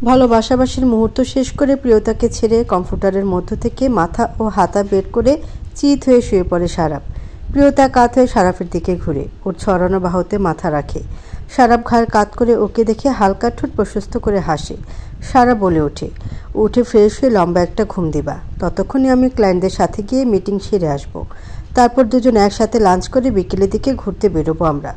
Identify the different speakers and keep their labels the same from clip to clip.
Speaker 1: ভালোবাসাবাসির মুহূর্ত শেষ করে প্রিয়তাকে ছেড়ে কম্পিউটারের মধ্য থেকে মাথা ও হাতা বের করে চিত হয়ে শুয়ে পড়ে সারাফ। প্রিয়তা কাত হয়ে সারাফের দিকে ঘুরে ওর ছড়ানো বাহুতে মাথা রাখে। সারাফ ঘাড় কাত করে ওকে দেখে হালকা ঠোঁট প্রশস্ত করে হাসে। সারা বলে ওঠে, উঠে ফ্রেশ হয়ে লম্বা একটা ঘুম দিবা, ততক্ষণে আমি ক্লায়েন্টদের সাথে গিয়ে মিটিং সেরে আসবো। তারপর দুজন একসাথে লাঞ্চ করে বিকেলের দিকে ঘুরতে বেরোবো আমরা।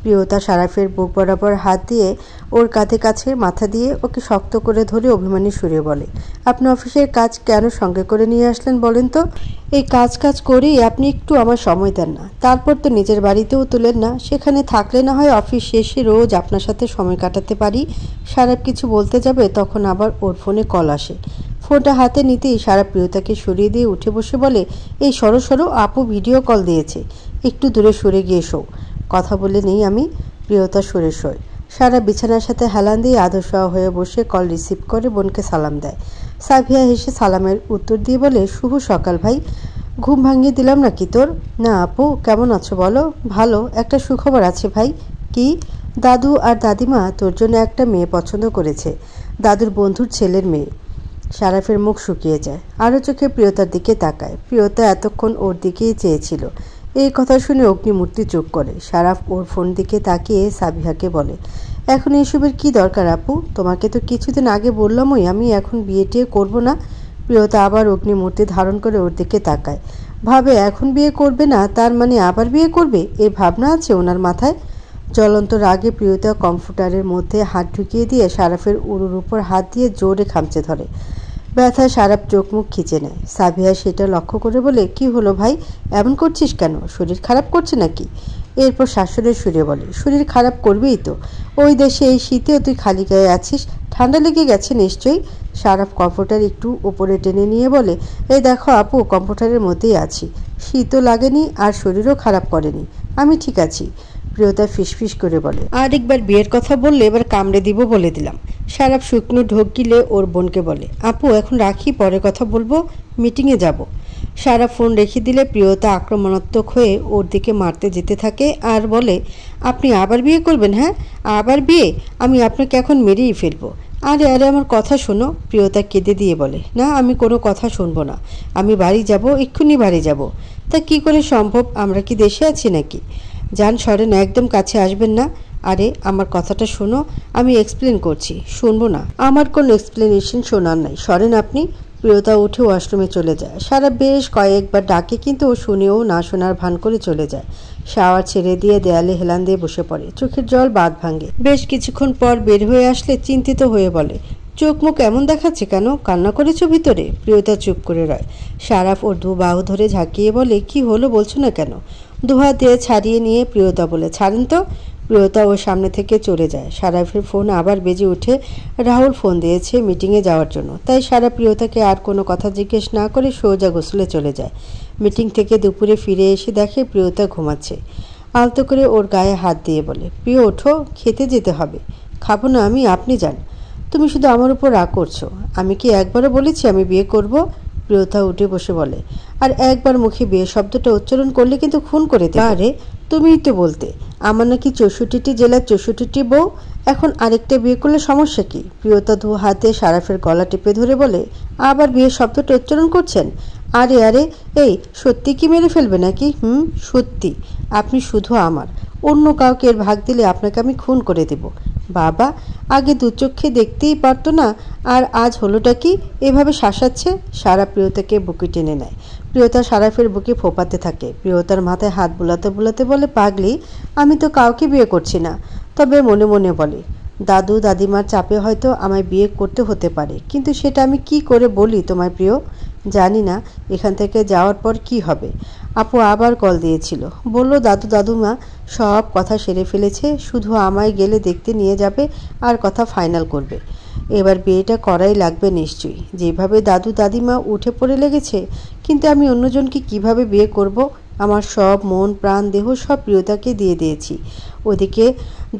Speaker 1: প্রিয়তা সারাফের বুক বরাবর হাত দিয়ে ওর কাঁধে কাছে মাথা দিয়ে ওকে শক্ত করে ধরে অভিমানী সুরে বলে, আপনি অফিসের কাজ কেন সঙ্গে করে নিয়ে আসলেন বলেন তো? এই কাজ করেই আপনি একটু আমার সময় দেন না, তারপর তো নিজের বাড়িতেও তোলেন না, সেখানে থাকলে না হয় অফিস শেষে রোজ আপনার সাথে সময় কাটাতে পারি। সারাফ কিছু বলতে যাবে তখন আবার ওর ফোনে কল আসে। ফোনটা হাতে নিতেই সারাফ প্রিয়তাকে সরিয়ে দিয়ে উঠে বসে বলে, এই সরো সরো, আপু ভিডিও কল দিয়েছে, একটু দূরে সরে গিয়ে শো। কথা বলে নেই আমি। প্রিয়তা সরে শোয়। সারা বিছানার সাথে হেলান দিয়ে আধশোয়া হয়ে বসে কল রিসিভ করে বোনকে সালাম দেয়। সাফিয়া হেসে সালামের উত্তর দিয়ে বলে, শুভ সকাল ভাই, ঘুম ভাঙিয়ে দিলাম নাকি তোর? না আপু, কেমন আছো বলো? ভালো, একটা সুখবর আছে ভাই। কি? দাদু আর দাদিমা তোর জন্য একটা মেয়ে পছন্দ করেছে, দাদুর বন্ধুর ছেলের মেয়ে। সারাফের মুখ শুকিয়ে যায়, আরও চোখে প্রিয়তার দিকে তাকায়। প্রিয়তা এতক্ষণ ওর দিকেই চেয়েছিল। এই কথা শুনে অগ্নিমূর্তি চুপ করে। সারাফ ওর ফোন দিকে তাকিয়ে সাবিহাকে বলে, এখন এসবের কি দরকার আপু? তোমাকে তো কিছুদিন আগে বললামই আমি এখন বিয়ে টিয়ে করবো না। প্রিয়তা আবার অগ্নিমূর্তি ধারণ করে ওর দিকে তাকায়, ভাবে এখন বিয়ে করবে না তার মানে আবার বিয়ে করবে, এই ভাবনা আছে ওনার মাথায়। জ্বলন্ত রাগে প্রিয়তা কম্পিউটারের মধ্যে হাত ঢুকিয়ে দিয়ে সারাফের উরুর উপর হাত দিয়ে জোরে খামচে ধরে। ব্যথায় সারাফ চোখ মুখ খিচে নেয়। সাবিহা সেটা লক্ষ্য করে বলে, কি হলো ভাই, এমন করছিস কেন? শরীর খারাপ করছে নাকি? এরপর শাশুড়ির সুরে বলে, শরীর খারাপ করবেই তো, ওই দেশে এই শীতেও তুই খালি গায়ে আছিস, ঠান্ডা লেগে গেছে নিশ্চয়ই। সারাফ কম্পিউটার একটু ওপরে টেনে নিয়ে বলে, এই দেখো আপু, কম্পিউটারের মধ্যেই আছি, শীতও লাগেনি আর শরীরও খারাপ করেনি, আমি ঠিক আছি। প্রিয়তা ফিসফিস করে বলে, আর একবার বিয়ের কথা বললে এবার কামড়ে দিব বলে দিলাম। সারাফ শুকনো ঢোক গিলে ওর বোনকে বলে, আপু এখন রাখি, পরে কথা বলবো, মিটিংয়ে যাব। সারাফ ফোন রেখে দিলে প্রিয়তা আক্রমণাত্মক হয়ে ওর দিকে মারতে যেতে থাকে আর বলে, আপনি আবার বিয়ে করবেন? হ্যাঁ আবার বিয়ে? আমি আপনাকে এখন মেরেই ফেলবো। আরে আরে আমার কথা শোনো। প্রিয়তা কেঁদে দিয়ে বলে, না আমি কোনো কথা শুনবো না, আমি বাড়ি যাব, এক্ষুনি বাড়ি যাব। তা কি করে সম্ভব, আমরা কি দেশে আছি নাকি? যান সরেন, একদম কাছে আসবেন না। আরে আমার কথাটা শোনো, আমি এক্সপ্লেন করছি, শুনবো না? আমার কোনো এক্সপ্লেনেশন শোনার নাই, সরেন আপনি। প্রিয়তা উঠে ওয়াশরুমে চলে যায়। সারা বেশ কয়েকবার ডাকে কিন্তু ও শুনেও না শোনার ভান করে চলে যায়। শাওয়ার ছেড়ে দিয়ে দেয়ালে হেলান দিয়ে বসে পড়ে, চোখের জল বাঁধ ভাঙে। বেশ কিছুক্ষণ পর বের হয়ে আসলে চিন্তিত হয়ে বলে, চোখ মুখ এমন দেখাচ্ছে কেন, কান্না করেছো ভিতরে? প্রিয়তা চুপ করে রয়। সারাফ ওর দু বাহু ধরে ঝাঁকিয়ে বলে, কি হলো বলছো না কেন? দুহাত দিয়ে ছাড়িয়ে নিয়ে প্রিয়তা বলে, ছাড়েন তো। প্রিয়তা ওর সামনে থেকে চলে যায়। সারাফের ফোন আবার বেজে উঠে। রাহুল ফোন দিয়েছে মিটিংয়ে যাওয়ার জন্য, তাই সারা প্রিয়তাকে আর কোনো কথা জিজ্ঞেস না করে সোজা গোসলে চলে যায়। মিটিং থেকে দুপুরে ফিরে এসে দেখে প্রিয়তা ঘুমাচ্ছে। আলতো করে ওর গায়ে হাত দিয়ে বলে, প্রিয় ওঠো, খেতে যেতে হবে। খাবো না আমি, আপনি যান। তুমি শুধু আমার উপর রাগ করছো, আমি কি একবারও বলেছি আমি বিয়ে করব? প্রিয়তা উঠে বসে বলে, আর একবার মুখে বিয়ে শব্দটা উচ্চারণ করলে কিন্তু খুন করে দেবে। আরে তুমিই তো বলতে আমার নাকি 64টি জেলার 64টি বউ, এখন আরেকটা বিয়ে করলে সমস্যা কি? প্রিয়তা দু হাতে সারাফের গলা টিপে ধরে বলে, আবার বিয়ের শব্দটা উচ্চারণ করছেন? আরে আরে, এই সত্যি কি মেরে ফেলবে নাকি? সত্যি, আপনি শুধু আমার, অন্য কাউকে এর ভাগ দিলে আপনাকে আমি খুন করে দেব। বাবা, আগে দু চোখে দেখতেই পারতো না, আর আজ হলোটা কি? এভাবে শাসাচ্ছে। সারা প্রিয়তাকে বুকে টেনে নেয়। প্রিয়তা সারাফের বুকে ফোপাতে থাকে। প্রিয়তার মাথায় হাত বুলাতে বুলাতে বলে, পাগলি, আমি তো কাউকে বিয়ে করছি না। তবে মনে মনে বলে, দাদু দাদিমার চাপে হয়তো আমায় বিয়ে করতে হতে পারে, কিন্তু সেটা আমি কি করে বলি তোমায় প্রিয়? জানি না এখান থেকে যাওয়ার পর কি হবে। আপু আবার কল দিয়েছিল, বলল দাদু দাদুমা সব কথা সেরে ফেলেছে, শুধু আমায় গেলে দেখতে নিয়ে যাবে আর কথা ফাইনাল করবে। এবার বিয়েটা করাই লাগবে নিশ্চয়ই, যেভাবে দাদু দাদিমা উঠে পড়ে লেগেছে। কিন্তু আমি অন্যজনকে কিভাবে বিয়ে করব? আমার সব মন প্রাণ দেহ সব প্রিয়তাকে দিয়ে দিয়েছি। ওদিকে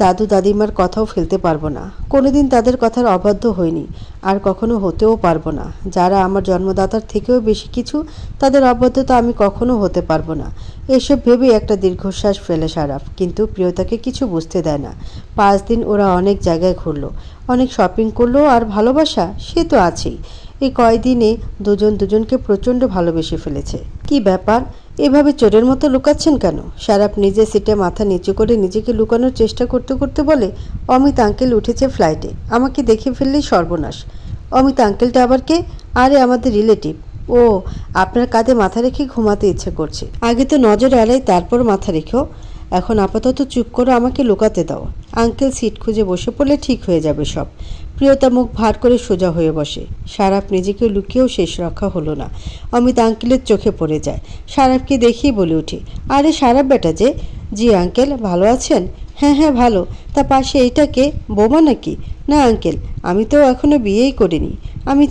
Speaker 1: দাদু দাদিমার কথাও ফেলতে পারবো না, কোনোদিন তাদের কথার অবাধ্য হইনি, আর কখনো হতেও পারবো না। যারা আমার জন্মদাতার থেকেও বেশি কিছু, তাদের অবাধ্যতা আমি কখনো হতে পারবো না। এসব ভেবে একটা দীর্ঘশ্বাস ফেলে সারাফ, কিন্তু প্রিয়তাকে কিছু বুঝতে দেয় না। 5 দিন ওরা অনেক জায়গায় ঘুরলো, অনেক শপিং করলো আর ভালোবাসা সে তো আছেই। এই কয়দিনে দুজন দুজনকে প্রচণ্ড ভালোবেসে ফেলেছে। কি ব্যাপার, এভাবে চোরের মতো লুকাচ্ছেন কেন? সারাপ নিজের সিটে মাথা নিচু করে নিজেকে লুকানোর চেষ্টা করতে করতে বলে, অমিত আঙ্কেল উঠেছে ফ্লাইটে, আমাকে দেখে ফেললেই সর্বনাশ। অমিত আঙ্কেলটা আবার কে? আরে আমাদের রিলেটিভ। ও, আপনার কাঁধে মাথা রেখে ঘুমাতে ইচ্ছে করছে। আগে তো নজর এড়াই, তারপর মাথা রেখো। এখন আপাতত চুপ করো, আমাকে লুকাতে দাও। আঙ্কেল সিট খুঁজে বসে পড়লে ঠিক হয়ে যাবে সব। প্রিয়তা মুখ ভার করে সোজা হয়ে বসে। সারাপ নিজেকে লুকিয়েও শেষ রক্ষা হলো না। অমিত আঙ্কেলের চোখে পড়ে যায়। সারাপকে দেখেই বলে উঠে, আরে সারাপ বেটা যে। জি আঙ্কেল, ভালো আছেন? হ্যাঁ হ্যাঁ ভালো। তা পাশে এইটাকে বোমা নাকি? না আঙ্কেল, আমি তো এখনো বিয়েই করিনি। আমি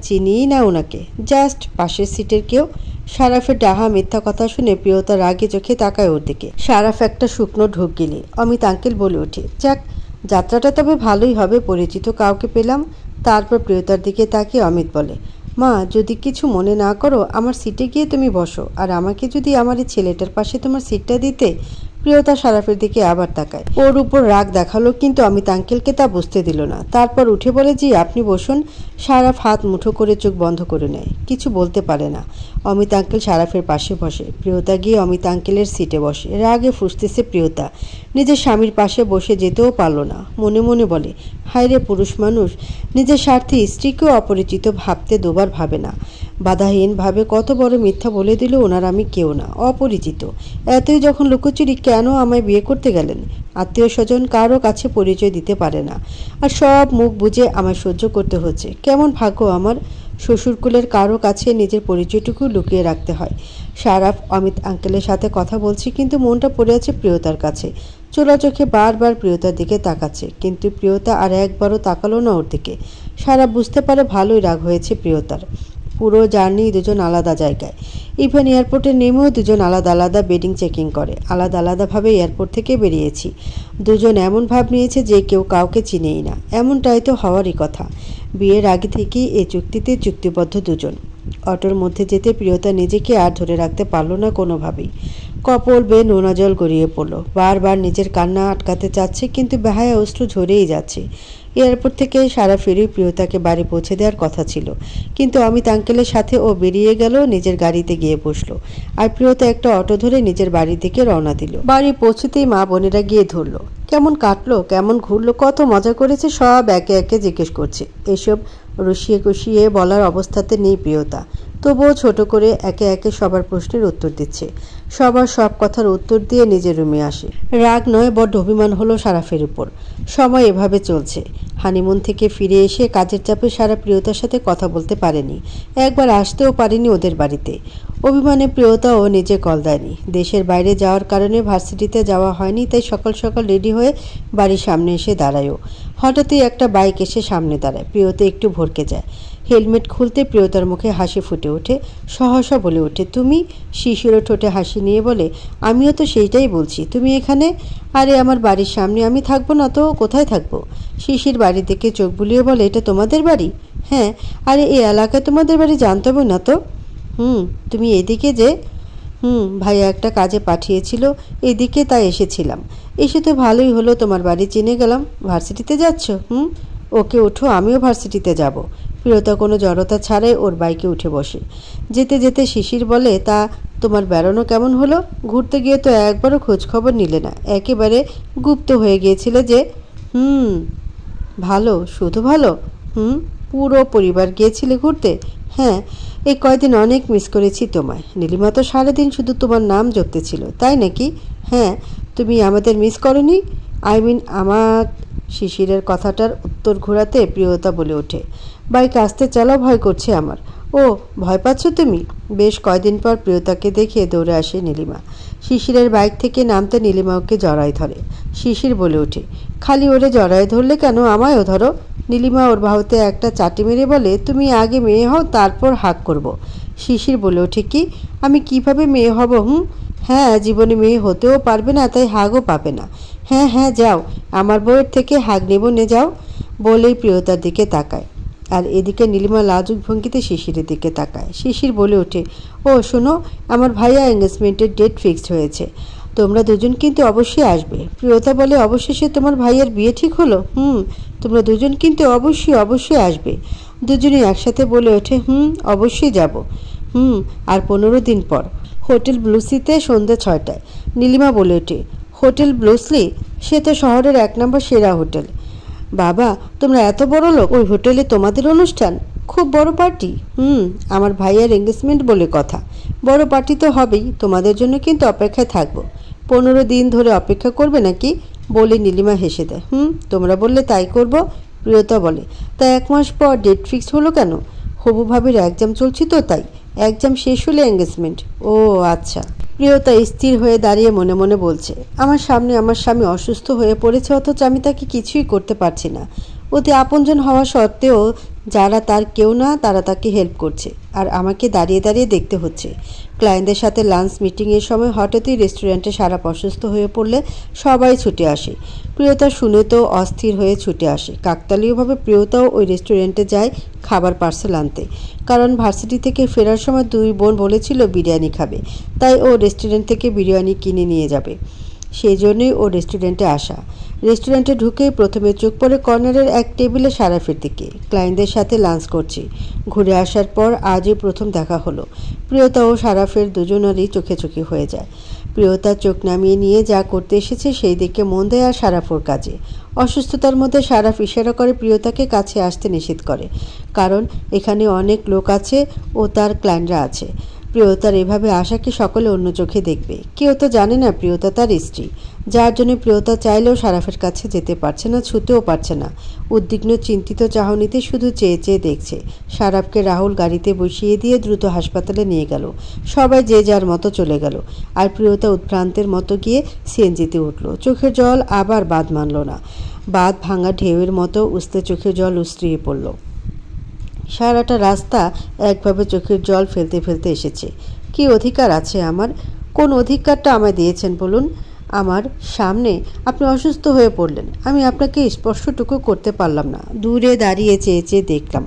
Speaker 1: চিনিই না ওনাকে, জাস্ট পাশের সিটের কেউ। সারাফের ডাহা মিথ্যা কথা শুনে প্রিয়তা রাগে চোখে তাকায় ওর দিকে। সারাফ একটা শুকনো ঢোক গিলে। অমিত আঙ্কেল বলে ওঠে, যাক, যাত্রাটা তবে ভালোই হবে, পরিচিত কাউকে পেলাম। তারপর প্রিয়তার দিকে তাকিয়ে অমিত বলে, মা যদি কিছু মনে না করো, আমার সিটে গিয়ে তুমি বসো, আর আমাকে যদি আমার এই ছেলেটার পাশে তোমার সিটটা দিতে। প্রিয়তা সারাফের দিকে আবার তাকায়। ওর উপর রাগ দেখালো, কিন্তু অমিত আঙ্কেলকে তা বুঝতে দিল না। তারপর উঠে বলে, জি আপনি বসুন। সারাফ হাত মুঠো করে চোখ বন্ধ করে নেয়, কিছু বলতে পারে না। অমিত আঙ্কেল সারাফের পাশে বসে। প্রিয়তা গিয়ে অমিত আঙ্কেলের সিটে বসে। রাগে ফুঁসতেছে প্রিয়তা। নিজের স্বামীর পাশে বসে যেতেও পারল না। মনে মনে বলে, হায় রে পুরুষ মানুষ, নিজের স্বার্থে স্ত্রীকেও অপরিচিত ভাবতে দুবার ভাবে না। বাধাহীনভাবে কত বড় মিথ্যা বলে দিল ওনার আমি কেউ না, অপরিচিত। এতই যখন লুকোচুরি, কেন আমায় বিয়ে করতে গেলেন? আত্মীয় স্বজন কারো কাছে পরিচয় দিতে পারে না, আর সব মুখ বুঝে আমায় সহ্য করতে হচ্ছে। কেমন ভাগ্য আমার, শ্বশুরকুলের কারো কাছে নিজের পরিচয়টুকু লুকিয়ে রাখতে হয়। সারাফ অমিত আঙ্কেলের সাথে কথা বলছে, কিন্তু মনটা পড়ে আছে প্রিয়তার কাছে। চোলা চোখে বারবার প্রিয়তার দিকে তাকাচ্ছে, কিন্তু প্রিয়তা আর একবারও তাকালো না ওর দিকে। সারাফ বুঝতে পারে ভালোই রাগ হয়েছে প্রিয়তার। পুরো জার্নি দুজন আলাদা জায়গায়। ইভেন এয়ারপোর্টে নেমেও দুজন আলাদা আলাদা বেডিং চেকিং করে। আলাদা আলাদাভাবে এয়ারপোর্ট থেকে বেরিয়েছি। দুজন এমন ভাব নিয়েছে যে কেউ কাউকে চিনেই না। এমনটাই তো হওয়ারই কথা। বিয়ের আগে থেকেই এই চুক্তিতে চুক্তিবদ্ধ দুজন। অটোর মধ্যে যেতে প্রিয়তা নিজেকে আর ধরে রাখতে পারল না কোনোভাবেই। কপল বেয়ে নোনা জল গড়িয়ে পড়ল। বারবার নিজের কান্না আটকাতে চাচ্ছে, কিন্তু বেহায়া অশ্রু ঝরেই যাচ্ছে। এয়ারপোর্ট থেকে সারা ফেরি প্রিয়তাকে বাড়ি পৌঁছে দেওয়ার কথা ছিল, কিন্তু অমিত আঙ্কেলের সাথে ও বেরিয়ে গেল, নিজের গাড়িতে গিয়ে বসলো। আর প্রিয়তা একটা অটো ধরে নিজের বাড়ির দিকে রওনা দিল। বাড়ি পৌঁছতেই মা বোনেরা গিয়ে ধরলো। কেমন কাটলো, কেমন ঘুরলো, কত মজা করেছে, সব একে একে জিজ্ঞেস করছে। এসব রসিয়ে কষিয়ে বলার অবস্থাতে নেই প্রিয়তা। তবুও ছোট করে একে একে সবার প্রশ্নের উত্তর দিচ্ছে। সবার সব কথার উত্তর দিয়ে নিজের রুমে আসে। রাগ নয়, বড্ড অভিমান হলো সারাফের উপর। সময় এভাবে চলছে। হানিমুন থেকে ফিরে এসে কাজের চাপে সারা প্রিয়তার সাথে কথা বলতে পারেনি। একবার আসতেও পারেনি ওদের বাড়িতে। অভিমানে প্রিয়তাও নিজে কল দেয়নি। দেশের বাইরে যাওয়ার কারণে ভার্সিটিতে যাওয়া হয়নি, তাই সকাল সকাল রেডি হয়ে বাড়ির সামনে এসে দাঁড়ায়ও। হঠাৎই একটা বাইক এসে সামনে দাঁড়ায়। প্রিয়তা একটু ভরকে যায়। হেলমেট খুলতে প্রিয়তার মুখে হাসি ফুটে ওঠে। সহসা বলে ওঠে, তুমি? শিশিরও ঠোঁটে হাসি নিয়ে বলে, আমিও তো সেইটাই বলছি, তুমি এখানে? আরে আমার বাড়ির সামনে, আমি থাকবো না তো কোথায় থাকবো? শিশির বাড়ি থেকে চোখ বুলিয়ে বলে, এটা তোমাদের বাড়ি? হ্যাঁ। আরে এই এলাকায় তোমাদের বাড়ি জানতে হবে না তো? তুমি এদিকে যে? ভাইয়া একটা কাজে পাঠিয়েছিল এদিকে, তাই এসেছিলাম। এসে তো ভালোই হলো, তোমার বাড়ি চিনে গেলাম। ভার্সিটিতে যাচ্ছ? ওকে ওঠো, আমিও ভার্সিটিতে যাব। প্রিয়তা কোনো জড়তা ছাড়াই ওর বাইকে উঠে বসে। যেতে যেতে শিশির বলে, তা তোমার বেড়ানো কেমন হলো? ঘুরতে গিয়ে তো একবারও খোঁজখবর নিলে না, একেবারে গুপ্ত হয়ে গিয়েছিলে যে। ভালো, শুধু ভালো? পুরো পরিবার গিয়েছিলে ঘুরতে? হ্যাঁ, এই কয়দিন অনেক মিস করেছি তোমায়। নীলিমা তো সারাদিন শুধু তোমার নাম জপতেছিল, তাই নাকি? হ্যাঁ, তুমি আমাদের মিস করনি? আমার। শিশিরের কথাটার উত্তর ঘোরাতে প্রিয়তা বলে ওঠে, বাইক আসতে চালাও, ভয় করছে আমার। ও, ভয় পাচ্ছ তুমি? বেশ কয়দিন পর প্রিয়তাকে দেখে দৌড়ে আসে নীলিমা। শিশিরের বাইক থেকে নামতে নীলিমা ওকে জড়ায় ধরে। শিশির বলে ওঠে, খালি ওরে জড়ায় ধরলে কেন, আমায়ও ধরো। নীলিমা ওর বাহুতে একটা চাটি মেরে বলে, তুমি আগে মেয়ে হও, তারপর হাক করব। শিশির বলে ওঠে, কি? আমি কিভাবে মেয়ে হব? হ্যাঁ, জীবনে মেয়ে হতেও পারবে না, তাই হাগও পাবে না। হ্যাঁ হ্যাঁ, যাও, আমার বউয়ের থেকে হাগ নেব, নে যাও। বলেই প্রিয়তার দিকে তাকায়। আর এদিকে নীলিমা লাজুক ভঙ্গিতে শিশিরের দিকে তাকায়। শিশির বলে ওঠে, ও শোনো, আমার ভাইয়া এঙ্গেজমেন্টের ডেট ফিক্সড হয়েছে, তোমরা দুজন কিন্তু অবশ্যই আসবে। প্রিয়তা বলে, অবশেষে তোমার ভাইয়ের বিয়ে ঠিক হলো? তোমরা দুজন কিন্তু অবশ্যই অবশ্যই আসবে। দুজনেই একসাথে বলে ওঠে, অবশ্যই যাব। আর 15 দিন পর হোটেল ব্লুসিতে সন্ধ্যা 6টায়। নীলিমা বলে ওঠে, হোটেল ব্লুসলি? সে তো শহরের 1 নম্বর সেরা হোটেল। বাবা, তোমরা এত বড় লোক, ওই হোটেলে তোমাদের অনুষ্ঠান? খুব বড় পার্টি? আমার ভাইয়ের এঙ্গেজমেন্ট বলে কথা। বড় পার্টি তো হবেই, তোমাদের জন্য কিন্তু অপেক্ষায় থাকবো। 15 দিন ধরে অপেক্ষা করবে নাকি? বলে নীলিমা হেসে দেয়। তোমরা বললে তাই করব। প্রিয়তা বলে, তা 1 মাস পর ডেট ফিক্সড হলো কেন? হবু ভাবির এক্সাম চলছি তো তাই। এক্সাম শেষ হলে এঙ্গেজমেন্ট। ও আচ্ছা। প্রিয়তা স্থির হয়ে দাঁড়িয়ে মনে মনে বলছে, আমার সামনে আমার স্বামী অসুস্থ হয়ে পড়েছে, অথচ আমি তাকে কিছুই করতে পারছি না। অতি আপনজন হওয়া সত্ত্বেও যারা তার কেউ না তারা তাকে হেল্প করছে, আর আমাকে দাঁড়িয়ে দাঁড়িয়ে দেখতে হচ্ছে। ক্লায়েন্টদের সাথে লাঞ্চ মিটিংয়ের সময় হঠাৎই রেস্টুরেন্টে সারাপ অসুস্থ হয়ে পড়লে সবাই ছুটে আসে। প্রিয়তা শুনে তো অস্থির হয়ে ছুটে আসে। কাকতালীয়ভাবে প্রিয়তাও ওই রেস্টুরেন্টে যায় খাবার পার্সেল আনতে, কারণ ভার্সিটি থেকে ফেরার সময় 2 বোন বলেছিল বিরিয়ানি খাবে, তাই ও রেস্টুরেন্ট থেকে বিরিয়ানি কিনে নিয়ে যাবে। সেই জন্যই ও রেস্টুরেন্টে আসা। রেস্টুরেন্টে ঢুকেই প্রথমে চোখ পড়ে কর্নারের এক টেবিলে সারাফের দিকে। ক্লায়েন্টদের সাথে লাঞ্চ করছি। ঘুরে আসার পর আজই প্রথম দেখা হলো। প্রিয়তা ও সারাফের দুজনেরই চোখে চোখে হয়ে যায়। প্রিয়তা চোখ নামিয়ে নিয়ে যা করতে এসেছে সেই দিকে মন দেয় আর সারাফোর কাজে। অসুস্থতার মধ্যে সারাফ ইশারা করে প্রিয়তাকে কাছে আসতে নিষেধ করে, কারণ এখানে অনেক লোক আছে ও তার ক্লায়েন্টরা আছে। প্রিয়তার এভাবে আশাকে সকলে অন্য চোখে দেখবে। কেউ তো জানে না প্রিয়তা তার স্ত্রী, যার জন্য প্রিয়তা চাইলেও সারাফের কাছে যেতে পারছে না, ছুতেও পারছে না। উদ্বিগ্ন চিন্তিত চাহনিতে শুধু চেয়ে চেয়ে দেখছে। সারাফকে রাহুল গাড়িতে বসিয়ে দিয়ে দ্রুত হাসপাতালে নিয়ে গেল। সবাই যে যার মতো চলে গেল, আর প্রিয়তা উদ্ভ্রান্তের মতো গিয়ে সিএনজিতে উঠল। চোখের জল আবার বাঁধ মানল না। বাঁধ ভাঙা ঢেউয়ের মতো উস্তে চোখের জল উস্ত্রিয়ে পড়ল। সারাটা রাস্তা একভাবে চোখের জল ফেলতে ফেলতে এসেছে। কি অধিকার আছে আমার? কোন অধিকারটা আমায় দিয়েছেন বলুন? আমার সামনে আপনি অসুস্থ হয়ে পড়লেন, আমি আপনাকে স্পর্শটুকু করতে পারলাম না। দূরে দাঁড়িয়ে চেয়ে চেয়ে দেখলাম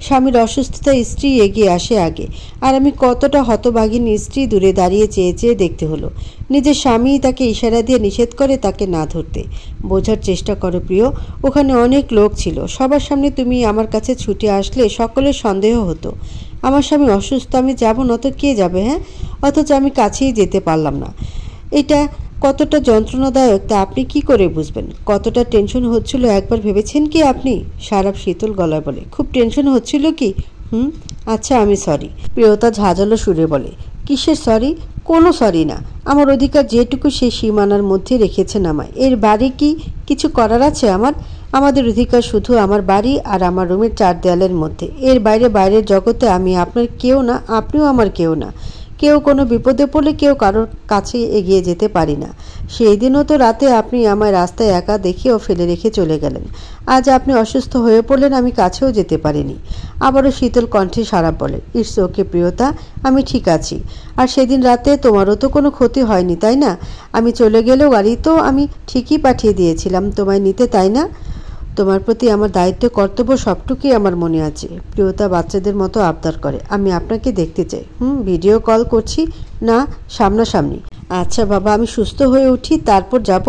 Speaker 1: স্বামীর অসুস্থতায় স্ত্রী এগিয়ে আসে আগে, আর আমি কতটা হতভাগিনী স্ত্রী দূরে দাঁড়িয়ে চেয়ে চেয়ে দেখতে হলো। নিজের স্বামী তাকে ইশারা দিয়ে নিষেধ করে তাকে না ধরতে। বোঝার চেষ্টা করো প্রিয়, ওখানে অনেক লোক ছিল, সবার সামনে তুমি আমার কাছে ছুটে আসলে সকলের সন্দেহ হতো। আমার স্বামী অসুস্থ, আমি যাব না তো কে যাবে? অথচ আমি কাছেই যেতে পারলাম না। এটা কতটা যন্ত্রণাদায়ক তা আপনি কি করে বুঝবেন? কতটা টেনশন হচ্ছিল একবার ভেবেছেন কি আপনি? সারাপ শীতল গলায় বলে, খুব টেনশন হচ্ছিল কি? আচ্ছা, আমি সরি। প্রিয়তা ঝাঁঝালো সুরে বলে, কিসের সরি? কোনো সরি না। আমার অধিকার যেটুকু সে সীমানার মধ্যে রেখেছেন আমায়। এর বাড়ি কি কিছু করার আছে আমার? আমাদের অধিকার শুধু আমার বাড়ি আর আমার রুমের 4 দেয়ালের মধ্যে। এর বাইরে বাইরের জগতে আমি আপনার কেউ না, আপনিও আমার কেউ না। কেউ কোনো বিপদে পড়লে কেউ কারোর কাছে এগিয়ে যেতে পারি না। সেই দিনও তো রাতে আপনি আমায় রাস্তায় একা দেখিয়েও ফেলে রেখে চলে গেলেন। আজ আপনি অসুস্থ হয়ে পড়লেন, আমি কাছেও যেতে পারিনি। আবারও শীতল কণ্ঠে সারাপ বলে, ইটস ওকে প্রিয়তা, আমি ঠিক আছি। আর সেদিন রাতে তোমারও তো কোনো ক্ষতি হয়নি, তাই না? আমি চলে গেলেও গাড়ি তো আমি ঠিকই পাঠিয়ে দিয়েছিলাম তোমায় নিতে, তাই না? তোমার প্রতি আমার দায়িত্ব কর্তব্য সবটুকুই আমার মনে আছে। প্রিয়তা বাচ্চাদের মতো আবদার করে, আমি আপনাকে দেখতে চাই। ভিডিও কল করছি না সামনাসামনি? আচ্ছা বাবা, আমি সুস্থ হয়ে উঠি তারপর যাব।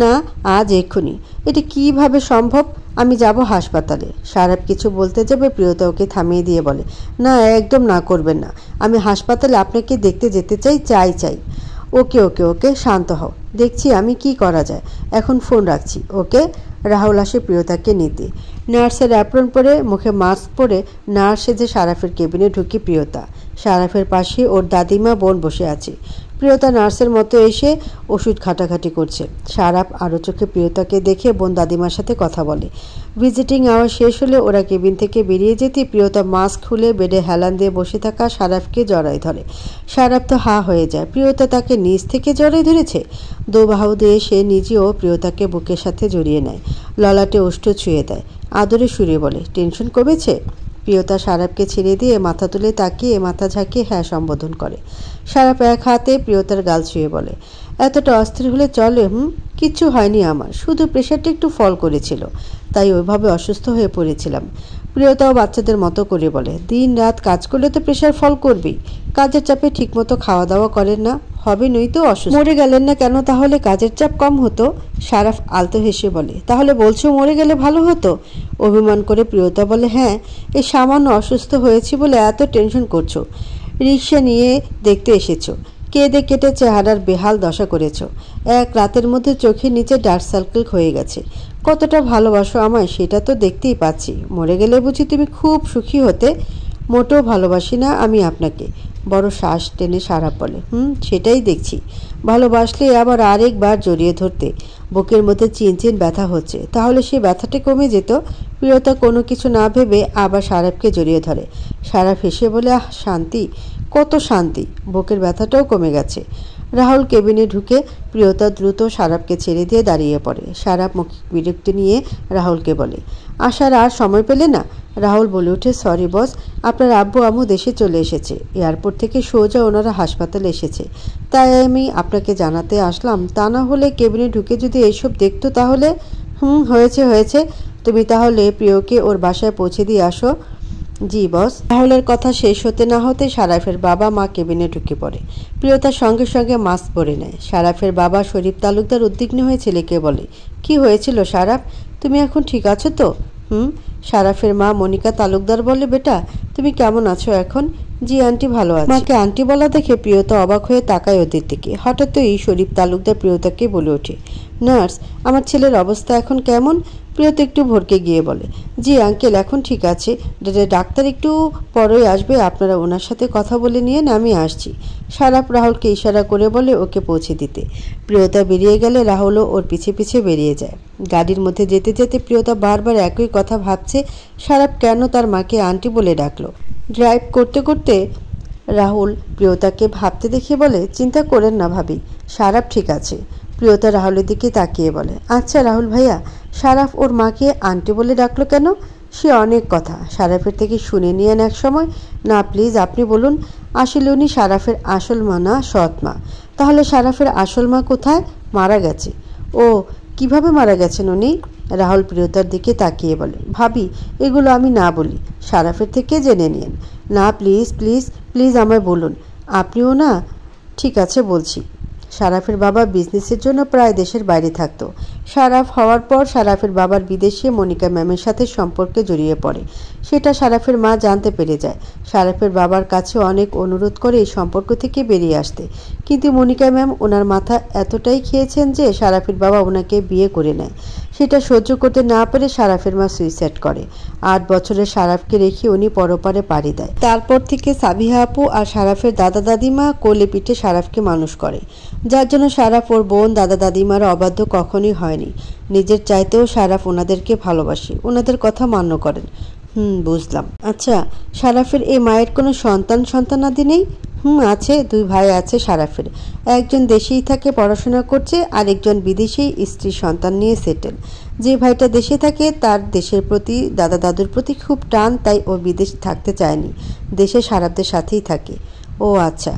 Speaker 1: না, আজ এক্ষুনি। এটা কিভাবে সম্ভব? আমি যাব হাসপাতালে। সারাপ কিছু বলতে যাবে, প্রিয়তা ওকে থামিয়ে দিয়ে বলে, না, একদম না করবেন না। আমি হাসপাতালে আপনাকে দেখতে যেতে চাই। ওকে ওকে ওকে, শান্ত হও, দেখছি আমি কি করা যায়। এখন ফোন রাখছি, ওকে? রাহুল আসে প্রিয়তাকে নিতে। নার্সের অ্যাপ্রন পরে, মুখে মাস্ক পরে নার্স সেজে সারাফের কেবিনে ঢুকি প্রিয়তা। সারাফের পাশে ওর দাদিমা বোন বসে আছে। প্রিয়তা নার্সের মতো এসে ওষুধ ঘাটাঘাটি করছে। সারাফ আরও চোখে প্রিয়তাকে দেখে বোন দাদিমার সাথে কথা বলে। ভিজিটিং আওয়ার শেষ হলে ওরা কেবিন থেকে বেরিয়ে যেতে প্রিয়তা মাস্ক খুলে বেডে হেলান দিয়ে বসে থাকা সারাফকে জড়ায় ধরে। সারাফ তো হা হয়ে যায়। প্রিয়তা তাকে নিচ থেকে জড়ায় ধরেছে। দোবাহু দিয়ে সে নিজেও প্রিয়তাকে বুকের সাথে জড়িয়ে নেয়, ললাটে ওষ্ঠ ছুঁয়ে দেয়, আদরে সুরে বলে, টেনশন কমেছে? প্রিয়তা সারাপকে ছেড়ে দিয়ে মাথা তুলে তাকিয়ে মাথা ঝাঁকিয়ে হ্যাঁ সম্বোধন করে। সারাপ এক হাতে প্রিয়তার গাল ছুঁয়ে বলে, এতটা অস্থির হলে চলে? কিচ্ছু হয়নি আমার, শুধু প্রেশারটা একটু ফল করেছিল, তাই ওইভাবে অসুস্থ হয়ে পড়েছিলাম। প্রিয়তাও বাচ্চাদের মতো করে বলে, দিন রাত কাজ করলে তো প্রেশার ফল করবেই। কাজের চাপে ঠিকমতো খাওয়া দাওয়া করেন না, হবে নয়তো অসুস্থ। মরে গেলেন না কেন তাহলে? কাজের চাপ কম হতো। সারাফ আলতো হেসে বলে, তাহলে বলছো মরে গেলে ভালো হতো? অভিমান করে প্রিয়তা বলে, হ্যাঁ, এই সামান্য অসুস্থ হয়েছি বলে এত টেনশন করছো। রিক্সা নিয়ে দেখতে এসেছো, কেঁদে কেটে চেহারার বেহাল দশা করেছ। এক রাতের মধ্যে চোখের নিচে ডার্ক সার্কেল হয়ে গেছে। কতটা ভালোবাসো আমায় সেটা তো দেখতেই পাচ্ছি। মরে গেলে বুঝি তুমি খুব সুখী হতে? মোটেও ভালোবাসি না আমি আপনাকে। বড় শ্বাস টেনে সারাপ বলে, সেটাই দেখছি। ভালোবাসলে আবার আরেকবার জড়িয়ে ধরতে। বুকের মধ্যে চিনচিন ব্যথা হচ্ছে, তাহলে সে ব্যথাটা কমে যেত। প্রিয়তা কোনো কিছু না ভেবে আবার সারাপকে জড়িয়ে ধরে। সারাপ হেসে বলে, আহ শান্তি, কত শান্তি, বুকের ব্যথাটাও কমে গেছে। রাহুল কেবিনে ঢুকে প্রিয়তা দ্রুত সারাপকে ছেড়ে দিয়ে দাঁড়িয়ে পড়ে। সারাপ মুখে বিরক্তি নিয়ে রাহুলকে বলে, আসার আর সময় পেলে না? রাহুল বলে ওঠে, সরি বস, আপনার আব্বু আম্মু দেশে চলে এসেছে। এয়ারপোর্ট থেকে সোজা ওনারা হাসপাতালে এসেছে, তাই আমি আপনাকে জানাতে আসলাম। তা না হলে কেবিনে ঢুকে যদি এইসব দেখতো তাহলে। হয়েছে হয়েছে, তুমি তাহলে প্রিয়কে ওর বাসায় পৌঁছে দিয়ে আসো। জি বস। রাহুলের কথা শেষ হতে না হতে সারাফের বাবা মা কেবিনে ঢুকে পড়ে। প্রিয়তার সঙ্গে সঙ্গে মাস্ক পরে নেয়। সারাফের বাবা শরীফ তালুকদার উদ্বিগ্ন হয়ে ছেলেকে বলে, কি হয়েছিল সারাফ, তুমি এখন ঠিক আছো তো? সারাফের মা মনিকা তালুকদার বলে, বেটা তুমি কেমন আছো এখন? জি আন্টি ভালো আছে। মাকে আন্টি বলা দেখে প্রিয়তা অবাক হয়ে তাকায় ওদের দিকে। হঠাৎই শরীফ তালুকদার প্রিয়তাকে বলে ওঠে, নার্স, আমার ছেলের অবস্থা এখন কেমন? প্রিয়তা একটু ভরকে গিয়ে বলে, জি আঙ্কেল এখন ঠিক আছে, ডাক্তার একটু পরেই আসবে, আপনারা ওনার সাথে কথা বলে নিয়েন, আমি আসছি। সারাপ রাহুলকে ইশারা করে বলে ওকে পৌঁছে দিতে। প্রিয়তা বেরিয়ে গেলে রাহুলও ওর পিছে পিছে বেরিয়ে যায়। গাড়ির মধ্যে যেতে যেতে প্রিয়তা বারবার একই কথা ভাবছে, সারাপ কেন তার মাকে আন্টি বলে ডাকলো। ড্রাইভ করতে করতে রাহুল প্রিয়তাকে ভাবতে দেখে বলে, চিন্তা করেন না ভাবি, সারাপ ঠিক আছে। প্রিয়তা রাহুলের দিকে তাকিয়ে বলে, আচ্ছা রাহুল ভাইয়া, সারাফ ওর মাকে আন্টি বলে ডাকলো কেন? সে অনেক কথা সারাফের থেকে শুনে নিয়েন এক সময়। না প্লিজ আপনি বলুন, আসলে উনি সারাফের আসল মা না সৎ মা। তাহলে সারাফের আসল মা কোথায়? মারা গেছে। ও, কিভাবে মারা গেছেন উনি? রাহুল প্রিয়তার দিকে তাকিয়ে বলে, ভাবি এগুলো আমি না বলি, সারাফের থেকে জেনে নিন। না প্লিজ প্লিজ প্লিজ আমায় বলুন। আপনিও না? ঠিক আছে বলছি। সারাফের বাবা বিজনেসের জন্য প্রায় দেশের বাইরে থাকতো। সারাফ হওয়ার পর সারাফের বাবার বিদেশে মনিকা ম্যামের সাথে সম্পর্কে জড়িয়ে পড়ে। সেটা সারাফের মা জানতে পেরে যায়। সারাফের বাবার কাছে অনেক অনুরোধ করে এই সম্পর্ক থেকে বেরিয়ে আসতে, কিন্তু মনিকা ম্যাম ওনার মাথা এতটাই খেয়েছেন যে সারাফের বাবা ওনাকে বিয়ে করে নেয়। সেটা সহ্য করতে না পেরে সারাফের মা সুইসাইড করে। 8 বছরের সারাফকে রেখে উনি পরপারে পাড়ি দেয়। তারপর থেকে সাবিহা আপু আর সারাফের দাদা দাদিমা কোলে পিঠে সারাফকে মানুষ করে, যার জন্য সারাফ ওর বোন দাদা দাদিমার অবাধ্য কখনই হয়নি। নিজের চাইতেও সারাফ ওনাদেরকে ভালোবাসে, ওনাদের কথা মান্য করেন। বুঝলাম। আচ্ছা, সারাফের এই মায়ের কোনো সন্তানাদি নেই? আছে, 2 ভাই আছে সারাফের। একজন দেশেই থাকে পড়াশোনা করছে, আরেকজন বিদেশেই স্ত্রী সন্তান নিয়ে সেটেল। যে ভাইটা দেশে থাকে তার দেশের প্রতি দাদা দাদুর প্রতি খুব টান, তাই ও বিদেশ থাকতে চায়নি, দেশে সারাফদের সাথেই থাকে। ও আচ্ছা।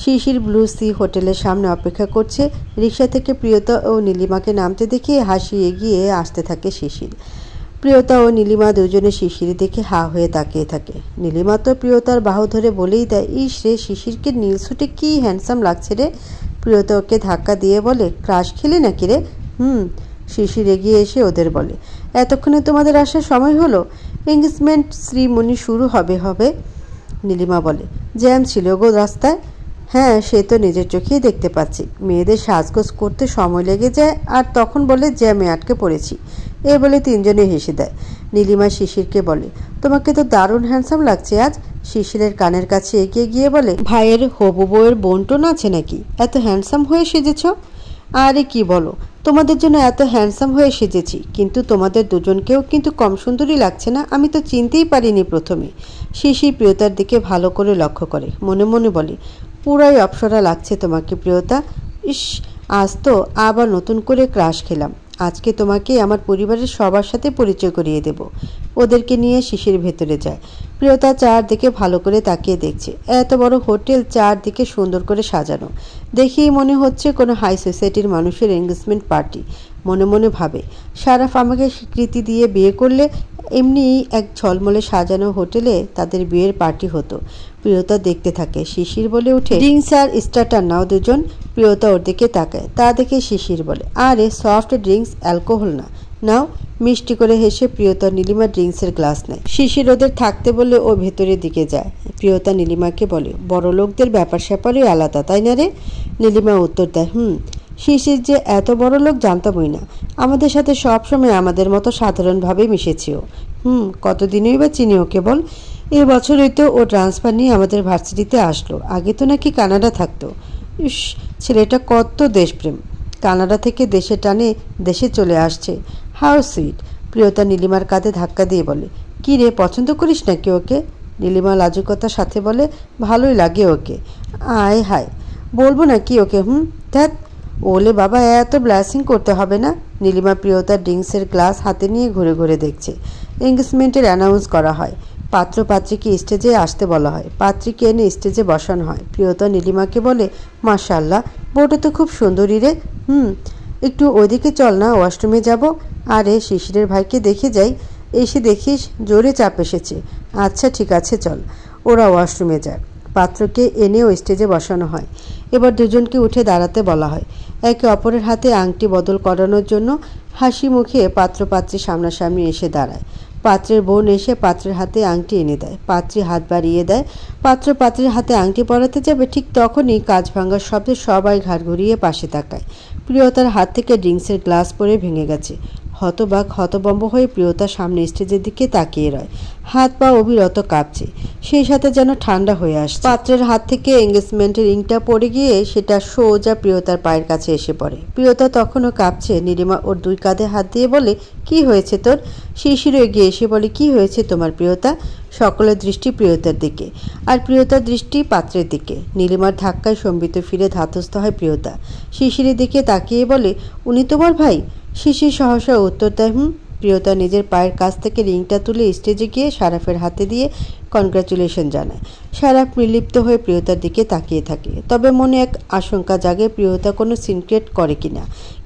Speaker 1: শিশির ব্লু সি হোটেলের সামনে অপেক্ষা করছে। রিক্সা থেকে প্রিয়তা ও নীলিমাকে নামতে দেখে হাসি এগিয়ে আসতে থাকে শিশির। প্রিয়তা ও নীলিমা দুজনে শিশির দেখে হা হয়ে তাকিয়ে থাকে। নীলিমা তো প্রিয়তার বাহু ধরে বলেই দেয়, ইস রে, শিশিরকে নীল স্যুটে কি হ্যান্ডসাম লাগছে রে। প্রিয়তা ওকে ধাক্কা দিয়ে বলে, ক্রাশ খেলি নাকি রে? শিশির এগিয়ে এসে ওদের বলে, এতক্ষণে তোমাদের আসার সময় হলো? এঙ্গেজমেন্ট শ্রীমণি শুরু হবে। নীলিমা বলে, জ্যাম ছিল গো রাস্তায়। হ্যাঁ, সে তো নিজের চোখেই দেখতে পাচ্ছি। মেয়েদের সাজগোজ করতে সময় লেগে যায়, আর তখন বলে জ্যামে আটকে পড়েছি। এ বলে 3 জনে হেসে দেয়। নীলিমা শিশিরকে বলে, তোমাকে তো দারুণ হ্যান্ডসাম লাগছে আজ। শিশিরের কানের কাছে এগিয়ে গিয়ে বলে, ভাইয়ের হবু বউয়ের বোনটোন আছে নাকি, এত হ্যান্ডসাম হয়ে সেজেছ? আরে কি বলো, তোমাদের জন্য এত হ্যান্ডসাম হয়ে সেজেছি, কিন্তু তোমাদের দুজনকেও কিন্তু কম সুন্দরী লাগছে না। আমি তো চিনতেই পারিনি প্রথমে। শিশির প্রিয়তার দিকে ভালো করে লক্ষ্য করে, মনে মনে বলে, পুরাই অপসরা লাগছে তোমাকে প্রিয়তা। ইস, আজ তো আবার নতুন করে ক্রাশ খেলাম। আজকে তোমাকে আমার পরিবারের সবার সাথে পরিচয় করিয়ে দেব। ওদেরকে নিয়ে শিশির ভেতরে যায়। প্রিয়তা চারদিকে ভালো করে তাকিয়ে দেখছে। এত বড় হোটেল, চারদিকে সুন্দর করে সাজানো, দেখেই মনে হচ্ছে কোনো হাই সোসাইটির মানুষের এঙ্গেজমেন্ট পার্টি। মনে মনে ভাবে, শারাফ আমাকে স্বীকৃতি দিয়ে বিয়ে করলে এমনি এক ঝলমলে সাজানো হোটেলে তাদের বিয়ের পার্টি হতো। প্রিয়তা দেখতে থাকে। শিশির বলে ওঠে, ড্রিঙ্কস আর স্টার্টার নাও দুজন। প্রিয়তা ওর দিকে তাকায়। তা দেখে শিশির বলে, আরে সফট ড্রিঙ্কস, অ্যালকোহল না, নাও। মিষ্টি করে হেসে প্রিয়তা নীলিমা ড্রিঙ্কসের গ্লাস নেয়। শিশির ওদের থাকতে বলে ও ভেতরের দিকে যায়। প্রিয়তা নীলিমাকে বলে, বড় লোকদের ব্যাপার স্যাপারই আলাদা, তাই না রে? নীলিমা উত্তর দেয়, শিশির যে এত বড় লোক জানতামই না। আমাদের সাথে সবসময় আমাদের মতো সাধারণভাবেই মিশেছিও। কতদিনই বা চিনি ওকে বল। এবছরই তো ও ট্রান্সফার নিয়ে আমাদের ভার্সিটিতে আসলো। আগে তো নাকি কানাডা থাকতো। ইস, ছেলেটা কত দেশপ্রেম। কানাডা থেকে দেশে টানে দেশে চলে আসছে। How sweet. প্রিয়তা নীলিমার কাঁধে ধাক্কা দিয়ে বলে, কি রে, পছন্দ করিস নাকি ওকে? নীলিমা লাজুকতার সাথে বলে, ভালোই লাগে ওকে। আয় হায়, বলবো নাকি ওকে? ধ্যাত, ওলে বাবা, এত ব্লাসিং করতে হবে না। নীলিমা প্রিয়তার ড্রিঙ্কসের গ্লাস হাতে নিয়ে ঘুরে ঘুরে দেখছে। এঙ্গেজমেন্টের অ্যানাউন্স করা হয়। পাত্র পাত্রীকে স্টেজে আসতে বলা হয়। পাত্রীকে এনে স্টেজে বসানো হয়। প্রিয়তা নীলিমাকে বলে, মাশাআল্লাহ, বউটা তো খুব সুন্দরী রে। একটু ওইদিকে চল না, ওয়াশরুমে যাব। আরে শিশিরের ভাইকে দেখে যাই। এসে দেখিস জোরে চাপ এসেছে। আচ্ছা ঠিক আছে, চল। ওরা ওয়াশরুমে যায়। পাত্রকে এনেও স্টেজে বসানো হয়। এবার দুজনকে উঠে দাঁড়াতে বলা হয়। একে অপরের হাতে আংটি বদল করানোর জন্য হাসি মুখে পাত্র পাত্রী সামনাসামনি এসে দাঁড়ায়। পাত্রের বোন এসে পাত্রের হাতে আংটি এনে দেয়। পাত্রী হাত বাড়িয়ে দেয়। পাত্র পাত্রীর হাতে আংটি পরাতে যাবে, ঠিক তখনই কাঁচ ভাঙার শব্দে সবাই ঘাড় ঘুরিয়ে পাশে তাকায়। প্রিয়তার হাত থেকে ড্রিঙ্কসের গ্লাস পরে ভেঙে গেছে। হতবাক হতবম্ব হয়ে প্রিয়তার সামনে স্টেজের দিকে তাকিয়ে রয়। হাত পা অবিরত কাঁপছে। সেই সাথে যেন ঠান্ডা হয়ে আসছে। পাত্রের হাত থেকে এঙ্গেজমেন্টের রিংটা পড়ে গিয়ে সেটা সোজা প্রিয়তার পায়ের কাছে এসে পড়ে। প্রিয়তা তখনও কাঁপছে। নীলিমা ওর দুই কাঁধে হাত দিয়ে বলে, কি হয়েছে তোর? শিশিরও এগিয়ে এসে বলে, কি হয়েছে তোমার প্রিয়তা? সকলের দৃষ্টি প্রিয়তার দিকে, আর প্রিয়তার দৃষ্টি পাত্রের দিকে। নীলিমার ধাক্কায় সম্বিত ফিরে ধাতস্থ হয় প্রিয়তা। শিশিরের দিকে তাকিয়ে বলে, উনি তোমার ভাই? শিশির সহসা উত্তর দেয়, প্রিয়তা নিজের পায়ের কাছ থেকে রিংটা তুলে স্টেজে গিয়ে শারাফের হাতে দিয়ে কনগ্রাচুলেশন জানায়। শারাফ নির্লিপ্ত হয়ে প্রিয়তার দিকে তাকিয়ে থাকে। তবে মনে এক আশঙ্কা জাগে, প্রিয়তা কোনো সিনক্রেট করে কিনা।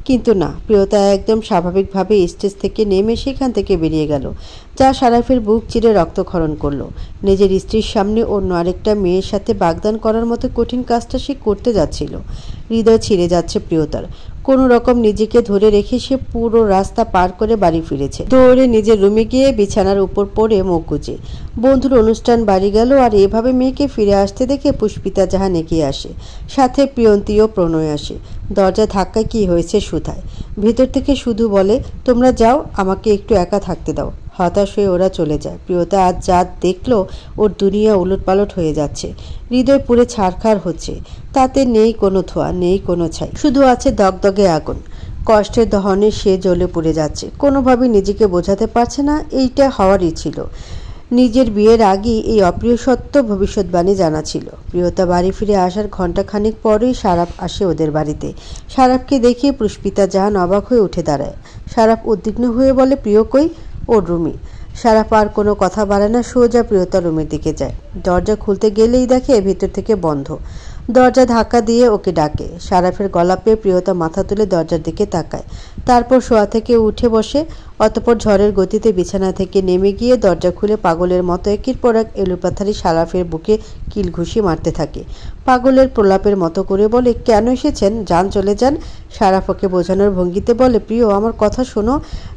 Speaker 1: কিন্তু না, প্রিয়তা একদম স্বাভাবিকভাবে স্টেজ থেকে নেমে সেখান থেকে বেরিয়ে গেল, যা শারাফের বুক চিরে রক্তক্ষরণ করল। নিজের স্ত্রীর সামনে অন্য আরেকটা মেয়ের সাথে বাগদান করার মতো কঠিন কাজটা সে করতে যাচ্ছিল। হৃদয় ছিঁড়ে যাচ্ছে প্রিয়তার। কোনো রকম নিজেকে ধরে রেখে সে পুরো রাস্তা পার করে বাড়ি ফিরেছে। দৌড়ে নিজের রুমে গিয়ে বিছানার উপর পড়ে মুখ গুজে। বন্ধুর অনুষ্ঠান বাড়ি গেল, আর এভাবে মেয়েকে ফিরে আসতে দেখে পুষ্পিতা জাহান এগিয়ে আসে। সাথে প্রিয়ন্তী ও প্রণয় আসে। দরজা ধাক্কায় কি হয়েছে শুধায়। ভেতর থেকে শুধু বলে, তোমরা যাও, আমাকে একটু একা থাকতে দাও। হতাশ হয়ে ওরা চলে যায়। প্রিয়তা আজ যা দেখলো, ওর দুনিয়া উলটপালট হয়ে যাচ্ছে। হৃদয় পুরে ছাড়খাড় হচ্ছে। তাতে নেই কোনো ধোঁয়া, নেই কোনো ছাই, শুধু আছে দগদগে আগুন। কষ্টের দহনে সে জ্বলে পুড়ে যাচ্ছে। কোনোভাবেই নিজেকে বোঝাতে পারছে না এইটা হওয়ারই ছিল। নিজের বিয়ের আগেই এই অপ্রিয় সত্য ভবিষ্যৎবাণী জানা ছিল। প্রিয়তা বাড়ি ফিরে আসার ঘণ্টাখানিক পরেই শারাফ আসে ওদের বাড়িতে। শারাফকে দেখে পুষ্পিতা জাহান অবাক হয়ে উঠে দাঁড়ায়। শারাফ উদ্বিগ্ন হয়ে বলে, প্রিয় কই? ওর রুমে। শারাফ আর কোনো কথা বাড়ে না, সোজা প্রিয়তার রুমের দিকে যায়। দরজা খুলতে গেলেই দেখে ভেতর থেকে বন্ধ। দরজা ধাক্কা দিয়ে ওকে ডাকে। শারাফের গলা পেয়ে প্রিয়তা মাথা তুলে দরজার দিকে তাকায়। তারপর শোয়া থেকে উঠে বসে। অতঃপর ঝড়ের গতিতে বিছানা থেকে নেমে গিয়ে দরজা খুলে পাগলের মতো একের পর এক এলোপাথারি শারাফের বুকে কিল ঘুষি মারতে থাকে। পাগলের প্রলাপের মতো করে বলে, কেন এসেছেন? যান, চলে যান। শারাফ ওকে বোঝানোর ভঙ্গিতে বলে, প্রিয়, আমার কথা শোনো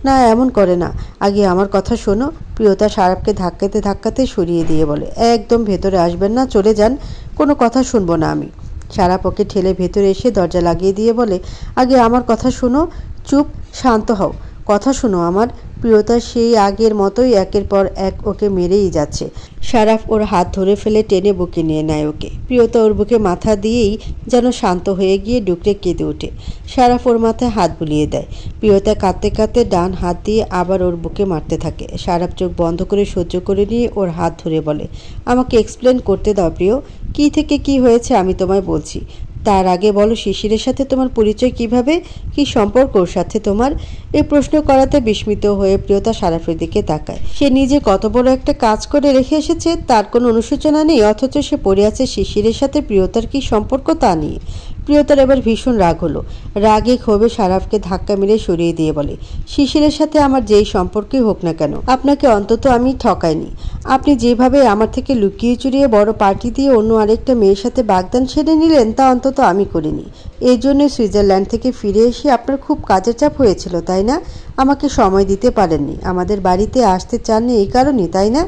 Speaker 1: না। এমন করে না, আগে আমার কথা শোনো। প্রিয়তা শারাফকে ধাক্কাতে ধাক্কাতে সরিয়ে দিয়ে বলে, একদম ভেতরে আসবেন না, চলে যান, কোনো কথা শুনবো না আমি। শারাফ ওকে ঠেলে ভেতরে এসে দরজা লাগিয়ে দিয়ে বলে, আগে আমার কথা শোনো। চুপ, শান্ত হও, কথা শোনো আমার। প্রিয়তা সেই আগের মতোই একের পর এক ওকে মেরেই যাচ্ছে। শারাফ ওর হাত ধরে ফেলে টেনে বুকে নিয়ে নেয় ওকে। প্রিয়তা ওর বুকে মাথা দিয়েই যেন শান্ত হয়ে গিয়ে ডুকরে কেঁদে ওঠে। শারাফ ওর মাথায় হাত বুলিয়ে দেয়। প্রিয়তা কাঁদতে কাঁদতে ডান হাত দিয়ে আবার ওর বুকে মারতে থাকে। শারাফ চোখ বন্ধ করে সহ্য করে নিয়ে ওর হাত ধরে বলে, আমাকে এক্সপ্লেন করতে দাও প্রিয়, কি থেকে কি হয়েছে আমি তোমায় বলছি। তার আগে বলো, শিশিরের সাথে তোমার পরিচয় কিভাবে, কি সম্পর্ক ওর সাথে তোমার? এই প্রশ্ন করাতে বিস্মিত হয়ে প্রিয়তা শারাফের দিকে তাকায়। সে নিজে কত বড় একটা কাজ করে রেখে এসেছে, তার কোনো অনুশোচনা নেই, অথচ সে পড়ে আছে শিশিরের সাথে প্রিয়তার কি সম্পর্ক তা নিয়ে। প্রিয়তার এবার ভীষণ রাগ হলো। রাগে ক্ষোভে সারাফকে ধাক্কা মেরে সরিয়ে দিয়ে বলে, শিশিরের সাথে আমার যেই সম্পর্কই হোক না কেন, আপনাকে অন্তত আমি ঠকাইনি। আপনি যেভাবে আমার থেকে লুকিয়ে চুরিয়ে বড় পার্টি দিয়ে অন্য আরেকটা মেয়ের সাথে বাগদান সেরে নিলেন, তা অন্তত আমি করিনি। এই জন্য সুইজারল্যান্ড থেকে ফিরে এসে আপনার খুব কাজের চাপ হয়েছিল, তাই না? আমাকে সময় দিতে পারেননি, আমাদের বাড়িতে আসতে চাননি এই কারণে, তাই না?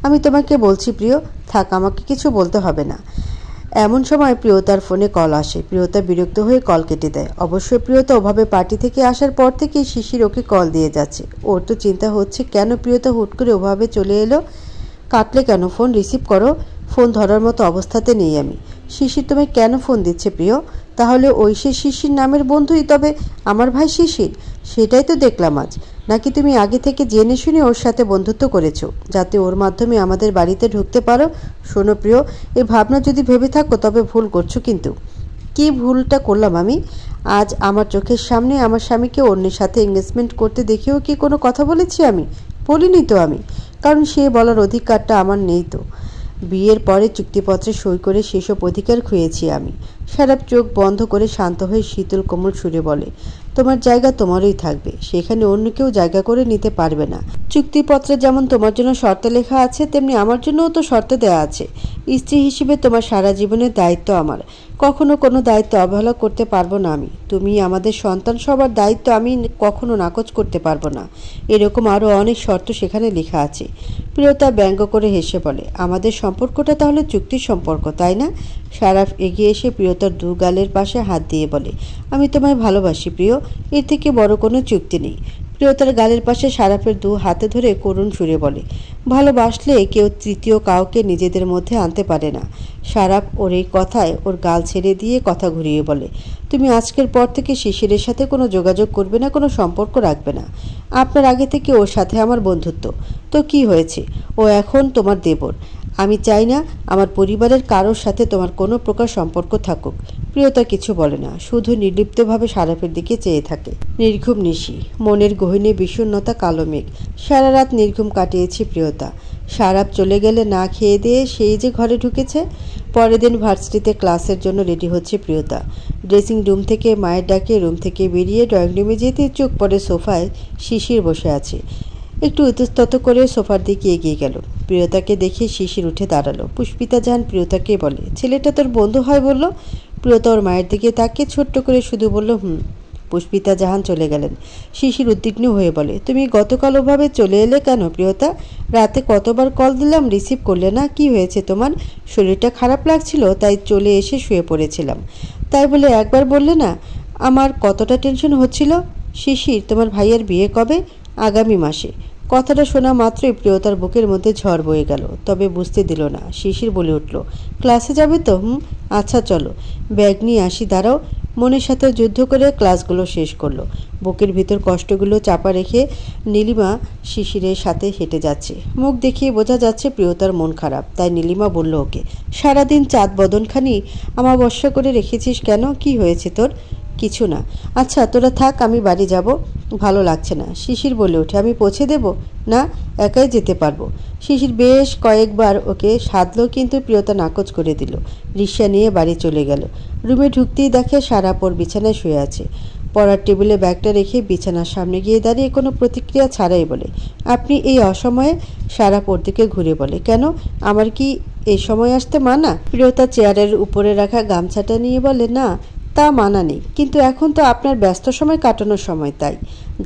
Speaker 1: আমি তোমাকে বলছি প্রিয়, থাক, আমাকে কিছু বলতে হবে না। এমন সময় প্রিয়তার ফোনে কল আসে। প্রিয়তা বিরক্ত হয়ে কল কেটে দেয়। অবশ্যই প্রিয়তা ওভাবে পার্টি থেকে আসার পর থেকেই শিশির ওকে কল দিয়ে যাচ্ছে। ওর তো চিন্তা হচ্ছে কেন প্রিয়তা হুট করে ওভাবে চলে এলো। কাটলে কেন? ফোন রিসিভ করো। ফোন ধরার মতো অবস্থাতে নেই আমি। শিশির তোমায় কেন ফোন দিচ্ছে প্রিয়? তাহলে ওই সে শিশির নামের বন্ধুই তবে আমার ভাই শিশির? সেটাই তো দেখলাম আজ। নাকি তুমি আগে থেকে জেনে শুনে ওর সাথে বন্ধুত্ব করেছো, যাতে ওর মাধ্যমে আমাদের বাড়িতে ঢুকতে পারো? শোনো প্রিয়, এই ভাবনা যদি ভেবে থাকো তবে ভুল করছো কিন্তু। কি ভুলটা করলাম আমি? আজ আমার চোখের সামনে আমার স্বামীকে অন্যের সাথে এঙ্গেজমেন্ট করতে দেখেও কি কোনো কথা বলেছি আমি? বলিনি তো আমি, কারণ সে বলার অধিকারটা আমার নেই তো। বিয়ের পরে চুক্তিপত্রে সই করে সেসব অধিকার খুঁয়েছি আমি। সারাপ চোখ বন্ধ করে শান্ত হয়ে শীতল কোমল সুরে বলে, তোমার জায়গা তোমারই থাকবে, সেখানে অন্য কেউ জায়গা করে নিতে পারবে না। চুক্তিপত্রে যেমন তোমার জন্য শর্ত লেখা আছে, তেমনি আমার জন্যও তো শর্ত দেওয়া আছে। স্ত্রী হিসেবে তোমার সারা জীবনের দায়িত্ব আমার। কখনো কোনো দায়িত্ব অবহেলা করতে পারবো না আমি। তুমি আমাদের সন্তান, সবার দায়িত্ব আমি কখনো নাকচ করতে পারবো না। এরকম আরও অনেক শর্ত সেখানে লেখা আছে। প্রিয়তা ব্যঙ্গ করে হেসে বলে, আমাদের সম্পর্কটা তাহলে চুক্তির সম্পর্ক, তাই না? সারাফ এগিয়ে এসে প্রিয়তার দু গালের পাশে হাত দিয়ে বলে, আমি তোমায় ভালোবাসি প্রিয়, এর থেকে বড় কোনো চুক্তি নেই। প্রিয়তার গালের পাশে সারাফের দু হাতে ধরে করুণ সুরে বলে, ভালোবাসলে কেউ তৃতীয় কাউকে নিজেদের মধ্যে আনতে পারে না। সারাফ ওর এই কথায় ওর গাল ছেড়ে দিয়ে কথা ঘুরিয়ে বলে, তুমি আজকের পর থেকে শিশিরের সাথে কোনো যোগাযোগ করবে না, কোনো সম্পর্ক রাখবে না। আপনার আগে থেকে ওর সাথে আমার বন্ধুত্ব, তো কি হয়েছে? ও এখন তোমার দেবর। আমি চাই না আমার পরিবারের কারোর সাথে তোমার কোনো প্রকার সম্পর্ক থাকুক। প্রিয়তা কিছু বলে না, শুধু নির্লিপ্তভাবে সারাফের দিকে চেয়ে থাকে। নির্ঘুম নিশি, মনের গহীনে বিষণ্ণতা, কালো মেঘ। সারা রাত নির্ঘুম কাটিয়েছি প্রিয়তা। সারাফ চলে গেলে না খেয়ে দিয়ে সেই যে ঘরে ঢুকেছে। পরের দিন ভার্সিটিতে ক্লাসের জন্য রেডি হচ্ছে প্রিয়তা। ড্রেসিং রুম থেকে মায়ের ডাকে রুম থেকে বেরিয়ে ড্রয়িং রুমে যেতে চোখ পড়ে সোফায় শিশির বসে আছে। একটু ইতস্তত করে সোফার দিকে এগিয়ে গেল। প্রিয়তাকে দেখে শিশির উঠে দাঁড়ালো। পুষ্পিতা জাহান প্রিয়তাকে বলে, ছেলেটা তোর বন্ধু হয় বলল? প্রিয়তা ওর মায়ের দিকে তাকিয়ে ছোট্ট করে শুধু বলল, হুম। পুষ্পিতা জাহান চলে গেলেন। শিশির উদ্বিগ্ন হয়ে বলে, তুমি গতকাল ওভাবে চলে এলে কেন প্রিয়তা? রাতে কতবার কল দিলাম, রিসিভ করলে না। কি হয়েছে তোমার? শরীরটা খারাপ লাগছিল তাই চলে এসে শুয়ে পড়েছিলাম। তাই বলে একবার বললে না আমার কতটা টেনশন হচ্ছিল। শিশির, তোমার ভাইয়ের বিয়ে কবে? আগামী মাসে। কথাটা শোনা মাত্রই প্রিয়তার বুকের মধ্যে ঝড় বয়ে গেল, তবে বুঝতে দিল না। শিশির বলে উঠল, ক্লাসে যাবে তো? আচ্ছা চলো, ব্যাগ নিয়ে আসি, দাঁড়াও। মনের সাথে যুদ্ধ করে ক্লাসগুলো শেষ করলো। বুকের ভিতর কষ্টগুলো চাপা রেখে নীলিমা শিশিরের সাথে হেঁটে যাচ্ছে। মুখ দেখিয়ে বোঝা যাচ্ছে প্রিয়তার মন খারাপ। তাই নীলিমা বলল ওকে, সারাদিন চাঁদ বদনখানি আমাবস্যা করে রেখেছিস কেন? কি হয়েছে তোর? কিছু না। আচ্ছা তোরা থাক, আমি বাড়ি যাব, ভালো লাগছে না। শিশির বলে ওঠে, আমি পৌঁছে দেব? না, একাই যেতে পারবো। শিশির বেশ কয়েকবার ওকে সাধলো, কিন্তু প্রিয়তা নাকচ করে দিল। রিক্সা নিয়ে বাড়ি চলে গেল। রুমে ঢুকতেই দেখে সারাপ ওর বিছানায় শুয়ে আছে। পড়ার টেবিলে ব্যাগটা রেখে বিছানার সামনে গিয়ে দাঁড়িয়ে কোনো প্রতিক্রিয়া ছাড়াই বলে, আপনি এই অসময়ে? সারাপ ওর দিকে ঘুরে বলে, কেন, আমার কি এই সময় আসতে মানা? প্রিয়তা চেয়ারের উপরে রাখা গামছাটা নিয়ে বলে, না তা মানা নেই, কিন্তু এখন তো আপনার ব্যস্ত সময় কাটানোর সময়, তাই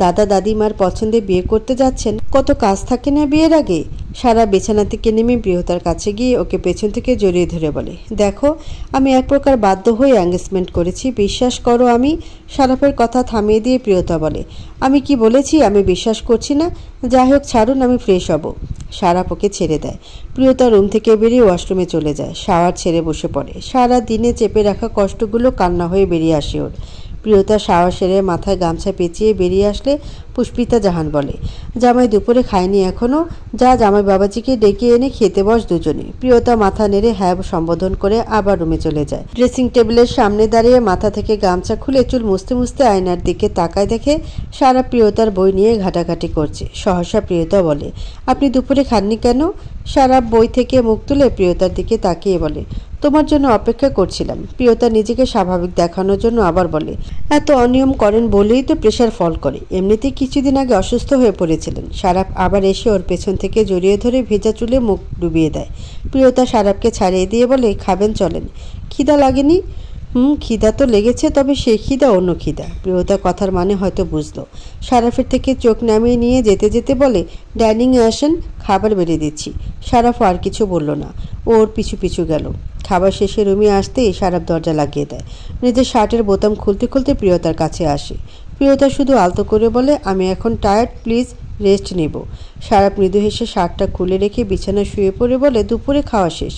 Speaker 1: দাদা দাদিমার পছন্দে বিয়ে করতে যাচ্ছেন, কত কাজ থাকে না বিয়ের আগে। সারা বিছানা থেকে নেমে প্রিয়তার কাছে গিয়ে ওকে পেছন থেকে জড়িয়ে ধরে বলে, দেখো আমি এক প্রকার বাধ্য হয়ে এঙ্গেজমেন্ট করেছি, বিশ্বাস করো। আমি সারাফের কথা থামিয়ে দিয়ে প্রিয়তা বলে, আমি কি বলেছি আমি বিশ্বাস করছি না? যাই হোক ছাড়ুন, আমি ফ্রেশ হব। সারাপ ওকে ছেড়ে দেয়। প্রিয়তা রুম থেকে বেরিয়ে ওয়াশরুমে চলে যায়। শাওয়ার ছেড়ে বসে পড়ে। সারা দিনে চেপে রাখা কষ্টগুলো কান্না হয়ে বেরিয়ে আসে ওর। প্রিয়তা শাওয়ার সেরে মাথায় গামছা পেঁচিয়ে বেরিয়ে আসলে পুষ্পিতা জাহান বলে, জামাই দুপুরে খায়নি এখনও, যা জামাই বাবাজিকে ডেকে এনে খেতে বস দুজনে। প্রিয়তা মাথা নেড়ে হ্যাঁ সম্বোধন করে আবার রুমে চলে যায়। ড্রেসিং টেবিলের সামনে দাঁড়িয়ে মাথা থেকে গামছা খুলে চুল মুছতে মুছতে আয়নার দিকে তাকায়, দেখে সারা প্রিয়তার বই নিয়ে ঘাটাঘাটি করছে। সহসা প্রিয়তা বলে, আপনি দুপুরে খাননি কেন? সারা বই থেকে মুখ তুলে প্রিয়তার দিকে তাকিয়ে বলে, তোমার জন্য অপেক্ষা করছিলাম। প্রিয়তা নিজেকে স্বাভাবিক দেখানোর জন্য আবার বলে, এত অনিয়ম করেন বলেই তো প্রেশার ফল করে। এমনিতেই কিছুদিন আগে অসুস্থ হয়ে পড়েছিলেন। সারাফ আবার এসে ওর পেছন থেকে জড়িয়ে ধরে ভেজা চুলে মুখ ডুবিয়ে দেয়। প্রিয়তা সারাফকে ছাড়িয়ে দিয়ে বলে, খাবেন চলেন। খিদা লাগেনি? খিদা তো লেগেছে, তবে সেই খিদা অন্য খিদা। প্রিয়তা কথার মানে হয়তো বুঝলো। সারাফের থেকে চোখ নামিয়ে নিয়ে যেতে যেতে বলে, ডাইনিংয়ে আসেন, খাবার বেড়ে দিচ্ছি। সারাফ আর কিছু বলল না, ওর পিছু পিছু গেল। খাবার শেষে রুমে আসতেই সারাফ দরজা লাগিয়ে দেয়। নিজের শার্টের বোতাম খুলতে খুলতে প্রিয়তার কাছে আসে। প্রিয়তা শুধু আলতো করে বলে, আমি এখন টায়ার্ড, প্লিজ রেস্ট নেব। সারাফ মৃদু হেসে শার্টটা খুলে রেখে বিছানায় শুয়ে পড়ে বলে, দুপুরে খাওয়া শেষ,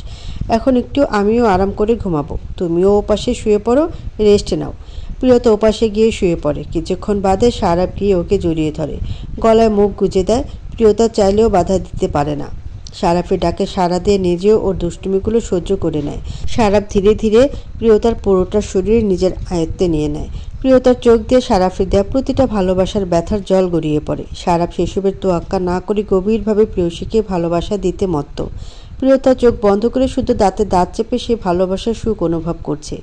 Speaker 1: এখন একটু আমিও আরাম করে ঘুমাবো। তুমিও ওপাশে শুয়ে পড়ো, রেস্ট নাও। প্রিয়তা ওপাশে গিয়ে শুয়ে পড়ে। কিছুক্ষণ বাদে সারাফ গিয়ে ওকে জড়িয়ে ধরে, গলায় মুখ গুজে দেয়। প্রিয়তা চাইলেও বাধা দিতে পারে না। সারাফের ডাকে সাড়া দিয়ে নিজেও ওর দুষ্টুমিগুলো সহ্য করে নেয়। সারাফ ধীরে ধীরে প্রিয়তার পুরোটা শরীর নিজের আয়ত্তে নিয়ে নেয়। প্রিয়তার চোখ দিয়ে সারাফের দেয়া প্রতিটা ভালোবাসার ব্যথার জল গড়িয়ে পড়ে। সারাফ সেসবের তোয়াক্কা না করে গভীরভাবে প্রেয়সীকে ভালোবাসা দিতে মত্ত। প্রিয়তা চোখ বন্ধ করে শুধু দাঁতে দাঁত চেপে সেই ভালোবাসার সুখ অনুভব করছে।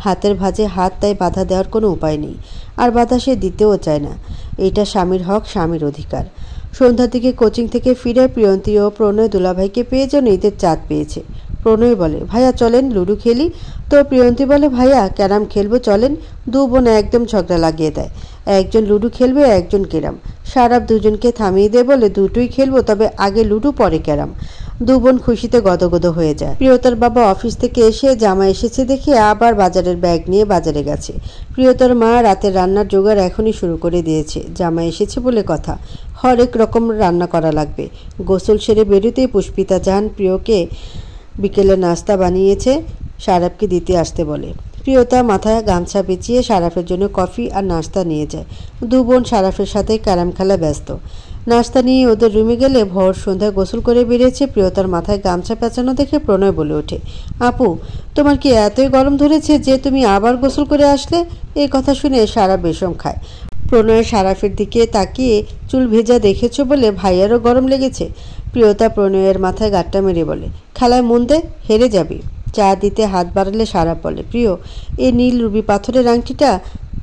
Speaker 1: হাতের ভাঁজে হাত, তাই বাধা দেওয়ার কোনো উপায় নেই, আর বাধা সে দিতেও চায় না। এটা স্বামীর হক, স্বামীর অধিকার। সন্ধ্যার দিকে কোচিং থেকে ফিরে প্রিয়ন্তী ও প্রণয় দুলাভাইকে পেয়ে যেন ঈদের চাঁদ পেয়েছে। প্রণয় বলে, ভাইয়া চলেন লুডো খেলি। তো প্রিয়ন্তী বলে, ভাইয়া ক্যারাম খেলবো চলেন। দু বোন একদম ঝগড়া লাগিয়ে দেয়, একজন লুডো খেলবে, একজন ক্যারাম। সারাফ দুজনকে থামিয়ে দিয়ে বলে, দুটোই খেলবো, তবে আগে লুডো পরে ক্যারাম। দু বোন খুশিতে গদগদ হয়ে যায়। প্রিয়তার বাবা অফিস থেকে এসে জামা এসেছে দেখে আবার বাজারের ব্যাগ নিয়ে বাজারে গেছে। প্রিয়তার মা রাতের রান্নার জোগাড় এখনই শুরু করে দিয়েছে। জামা এসেছে বলে কথা, হরেক রকম রান্না করা লাগবে। গোসল সেরে বেরোতেই পুষ্পিতা জাহান প্রিয়কে বিকেলে নাস্তা বানিয়েছে সারাফকে দিতে আসতে বলে। প্রিয়তা মাথায় গামছা পেঁচিয়ে সারাফের জন্য কফি আর নাস্তা নিয়ে যায়। দু বোন সারাফের সাথে ক্যারাম খেলা ব্যস্ত। নাস্তা নিয়ে ওদের রুমে গেলে ভোর সন্ধ্যায় গোসল করে বেরিয়েছে। প্রিয়তার মাথায় গামছা পেঁচানো দেখে প্রণয় বলে ওঠে, আপু তোমার কি এতই গরম ধরেছে যে তুমি আবার গোসল করে আসলে? এই কথা শুনে সারা বেশম খায়। প্রণয় সারাফের দিকে তাকিয়ে, চুল ভেজা দেখেছ বলে ভাইয়ারও গরম লেগেছে? প্রিয়তা প্রণয়ের মাথায় গাঁটটা মেরে বলে, খেলায় মন দে, হেরে যাবি। চা দিতে হাত বাড়ালে সারাফ বলে, প্রিয় এই নীল রুবি পাথরের আংটিটা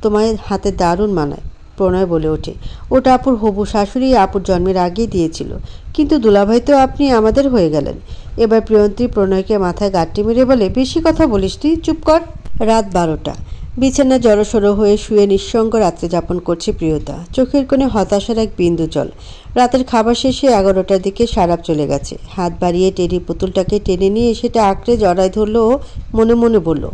Speaker 1: তোমার হাতে দারুণ মানায়। প্রণয় বলে ওঠে, ওটা আপুর হবু শাশুড়ি আপুর জন্মের আগেই দিয়েছিল, কিন্তু দুলাভাই তো আপনি আমাদের হয়ে গেলেন। এবার প্রিয়ন্তী প্রণয়কে মাথায় গাঁটটি মেরে বলে, বেশি কথা বলিস তুই, চুপ কর। রাত 12টা। বিছানায় জড়সড়ো হয়ে শুয়ে নিঃসঙ্গ রাত্রে যাপন করছে প্রিয়তা। চোখের কোণে হতাশার এক বিন্দু জল। রাতের খাবার শেষে 11টার দিকে সারাফ চলে গেছে। হাত বাড়িয়ে টেরি পুতুলটাকে টেনে নিয়ে সেটা আঁকড়ে জড়ায় ধরল ও মনে মনে বলল,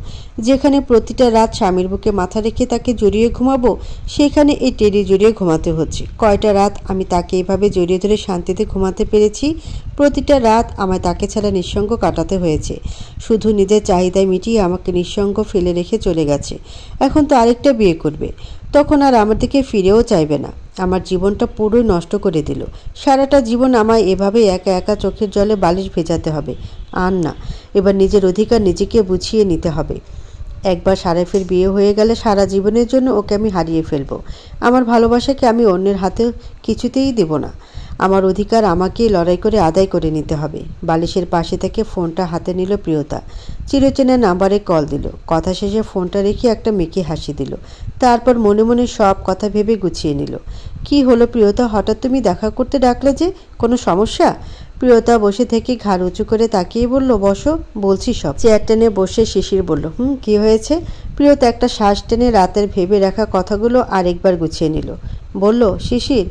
Speaker 1: যেখানে প্রতিটা রাত স্বামীর বুকে মাথা রেখে তাকে জড়িয়ে ঘুমাবো, সেখানে এই টেরি জড়িয়ে ঘুমাতে হচ্ছে। কয়টা রাত আমি তাকে এভাবে জড়িয়ে ধরে শান্তিতে ঘুমাতে পেরেছি। প্রতিটা রাত আমায় তাকে ছাড়া নিঃসঙ্গ কাটাতে হয়েছে। শুধু নিজের চাহিদায় মিটিয়ে আমাকে নিঃসঙ্গ ফেলে রেখে চলে গেছে। এখন তো আরেকটা বিয়ে করবে, তখন আর আমার দিকে ফিরেও চাইবে না। আমার জীবনটা পুরোই নষ্ট করে দিল। সারাটা জীবন আমায় এভাবে একা একা চোখের জলে বালিশ ভেজাতে হবে। আর না, এবার নিজের অধিকার নিজেকে বুঝিয়ে নিতে হবে। একবার সারাফের বিয়ে হয়ে গেলে সারা জীবনের জন্য ওকে আমি হারিয়ে ফেলবো। আমার ভালোবাসাকে আমি অন্যের হাতে কিছুতেই দেব না। আমার অধিকার আমাকেই লড়াই করে আদায় করে নিতে হবে। বালিশের পাশে থেকে ফোনটা হাতে নিল প্রিয়তা। চিরচেনা নাম্বারে কল দিল। কথা শেষে ফোনটা রেখে একটা মেকি হাসি দিল। তারপর মনে মনে সব কথা ভেবে গুছিয়ে নিল। কি হলো প্রিয়তা, হঠাৎ তুমি দেখা করতে ডাকলে যে? কোনো সমস্যা? প্রিয়তা বসে থেকে ঘাড় উঁচু করে তাকিয়ে বলল, বসো, বলছি সব। চেয়ার টেনে বসে শিশির বলল, কি হয়েছে? প্রিয়তা একটা শ্বাস টেনে রাতের ভেবে রাখা কথাগুলো আরেকবার গুছিয়ে নিল। বলল, শিশির।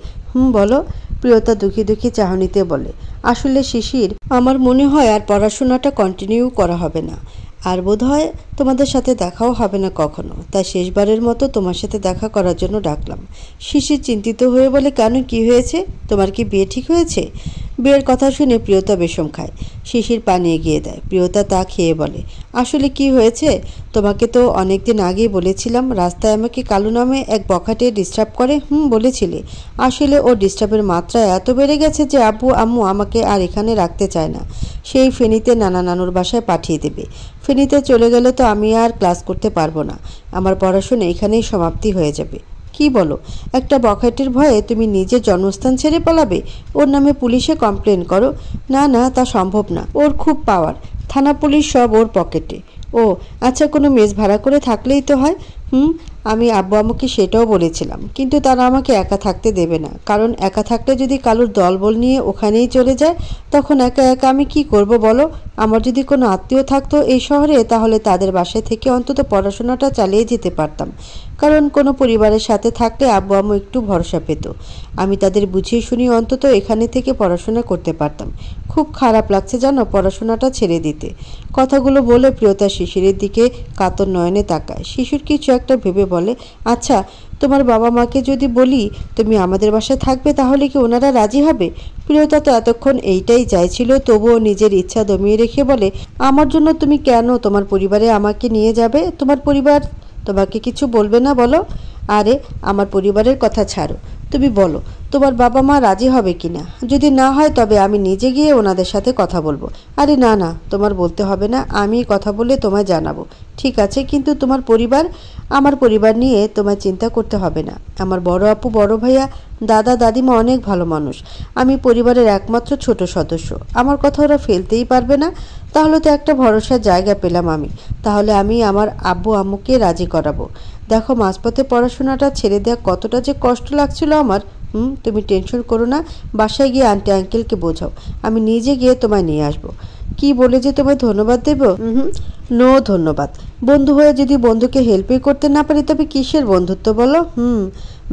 Speaker 1: বলো। প্রিয়তা দুঃখী দুঃখী চাহনিতে বলে, আসলে শিশির, আমার মনে হয় আর পড়াশোনাটা কন্টিনিউ করা হবে না, আর বোধহয় তোমাদের সাথে দেখাও হবে না কখনো, তাই শেষবারের মতো তোমার সাথে দেখা করার জন্য ডাকলাম। শিশির চিন্তিত হয়ে বলে, কেন, কি হয়েছে? তোমার কি বিয়ে ঠিক হয়েছে? বিয়ের কথা শুনে প্রিয়তা বেশম খায়। শিশির পানি এগিয়ে দেয়। প্রিয়তা তা খেয়ে বলে, আসলে কি হয়েছে, তোমাকে তো অনেকদিন আগেই বলেছিলাম। রাস্তায় আমাকে কালু নামে এক বখাটে ডিস্টার্ব করে। বলেছিলে। আসলে ওর ডিস্টার্বের মাত্রা এত বেড়ে গেছে যে আব্বু আম্মু আমাকে আর এখানে রাখতে চায় না। সেই ফেনীতে নানা নানুর বাসায় পাঠিয়ে দেবে। ফেনীতে চলে গেলে তো আমি আর ক্লাস করতে পারবো না। আমার পড়াশোনা এখানেই সমাপ্তি হয়ে যাবে। কি বলো? একটা বখাটের ভয়ে তুমি নিজের জন্মস্থান ছেড়ে পালাবে? ওর নামে পুলিশে কমপ্লেন করো। না না, তা সম্ভব না। ওর খুব পাওয়ার। থানা পুলিশ সব ওর পকেটে। ও আচ্ছা, কোনো মেস ভাড়া করে থাকলেই তো হয়। আমি আব্বু আম্মুকে সেটাও বলেছিলাম, কিন্তু তারা আমাকে একা থাকতে দেবে না। কারণ একা থাকলে যদি কালুর দলবল নিয়ে ওখানেই চলে যায়, তখন একা একা আমি কি করব বলো? আমার যদি কোনো আত্মীয় থাকতো এই শহরে, তাহলে তাদের বাসায় থেকে অন্তত পড়াশোনাটা চালিয়ে যেতে পারতাম। কারণ কোনো পরিবারের সাথে থাকলে আব্বু আম্মু একটু ভরসা পেত। আমি তাদের বুঝিয়ে শুনিয়ে অন্তত এখানে থেকে পড়াশোনা করতে পারতাম। খুব খারাপ লাগছে জানো পড়াশোনাটা ছেড়ে দিতে। কথাগুলো বলে প্রিয়তা শিশিরের দিকে কাতর নয়নে তাকায়। শিশুর কিছু একটা ভেবে বলে, আচ্ছা, তোমার বাবা মাকে যদি বলি তুমি আমাদের বাসায় থাকবে, তাহলে কি ওনারা রাজি হবে? প্রিয়তা তো এতক্ষণ এইটাই চাইছিল, তবুও নিজের ইচ্ছা দমিয়ে রেখে বলে, আমার জন্য তুমি কেন তোমার পরিবারে আমাকে নিয়ে যাবে? তোমার পরিবার তোমাকে কিছু বলবে না বলো? আরে আমার পরিবারের কথা ছাড়ো, তুমি বলো তোমার বাবা মা রাজি হবে কিনা। যদি না হয় তবে আমি নিজে গিয়ে ওনাদের সাথে কথা বলবো। আরে না না, তোমার বলতে হবে না, আমি কথা বলে তোমায় জানাবো। ঠিক আছে, কিন্তু তোমার পরিবার? আমার পরিবার নিয়ে তোমায় চিন্তা করতে হবে না। আমার বড় আপু, বড় ভাইয়া, দাদা দাদিমা অনেক ভালো মানুষ। আমি পরিবারের একমাত্র ছোট সদস্য। আমার কথা ওরা ফেলতেই পারবে না। তাহলে তো একটা ভরসার জায়গা পেলাম আমি। তাহলে আমি আমার আব্বু আম্মুকে রাজি করাবো। দেখো, মাঝপথে পড়াশোনাটা ছেড়ে দেওয়া কতটা যে কষ্ট লাগছিল আমার। তুমি টেনশন করো না, বাসায় গিয়ে আন্টি আঙ্কেলকে বোঝাও, আমি নিজে গিয়ে তোমায় নিয়ে আসবো। কি বলে যে তোমায় ধন্যবাদ দেব? নো ধন্যবাদ। বন্ধু হয়ে যদি বন্ধুকে হেল্পই করতে না পারি, তবে কিসের বন্ধুত্ব বলো?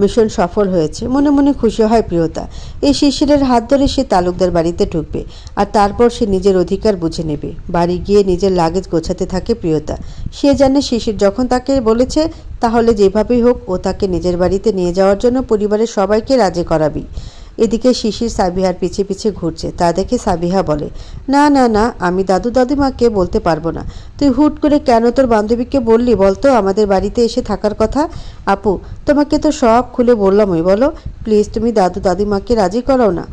Speaker 1: মিশন সফল হয়েছে, মনে মনে খুশি হয় প্রিয়তা। এই শিশিরের হাত ধরে সে তালুকদার বাড়িতে ঢুকবে, আর তারপর সে নিজের অধিকার বুঝে নেবে। বাড়ি গিয়ে নিজের লাগেজ গোছাতে থাকে প্রিয়তা। সে জানে শিশির যখন তাকে বলেছে, তাহলে যেভাবেই হোক ও তাকে নিজের বাড়িতে নিয়ে যাওয়ার জন্য পরিবারের সবাইকে রাজি করাবি। এদিকে শিশির সাবিহার পিছে পিছে ঘুরছে। তা দেখে সাবিহা বলে, না না না, আমি দাদু দাদিমাকে বলতে পারবো না। তুই হুট করে কেন তোর বান্ধবীকে বললি বলতো আমাদের বাড়িতে এসে থাকার কথা? আপু, তোমাকে তো সব খুলে বললামই, বলো প্লিজ তুমি দাদু দাদিমাকে রাজি করাও না।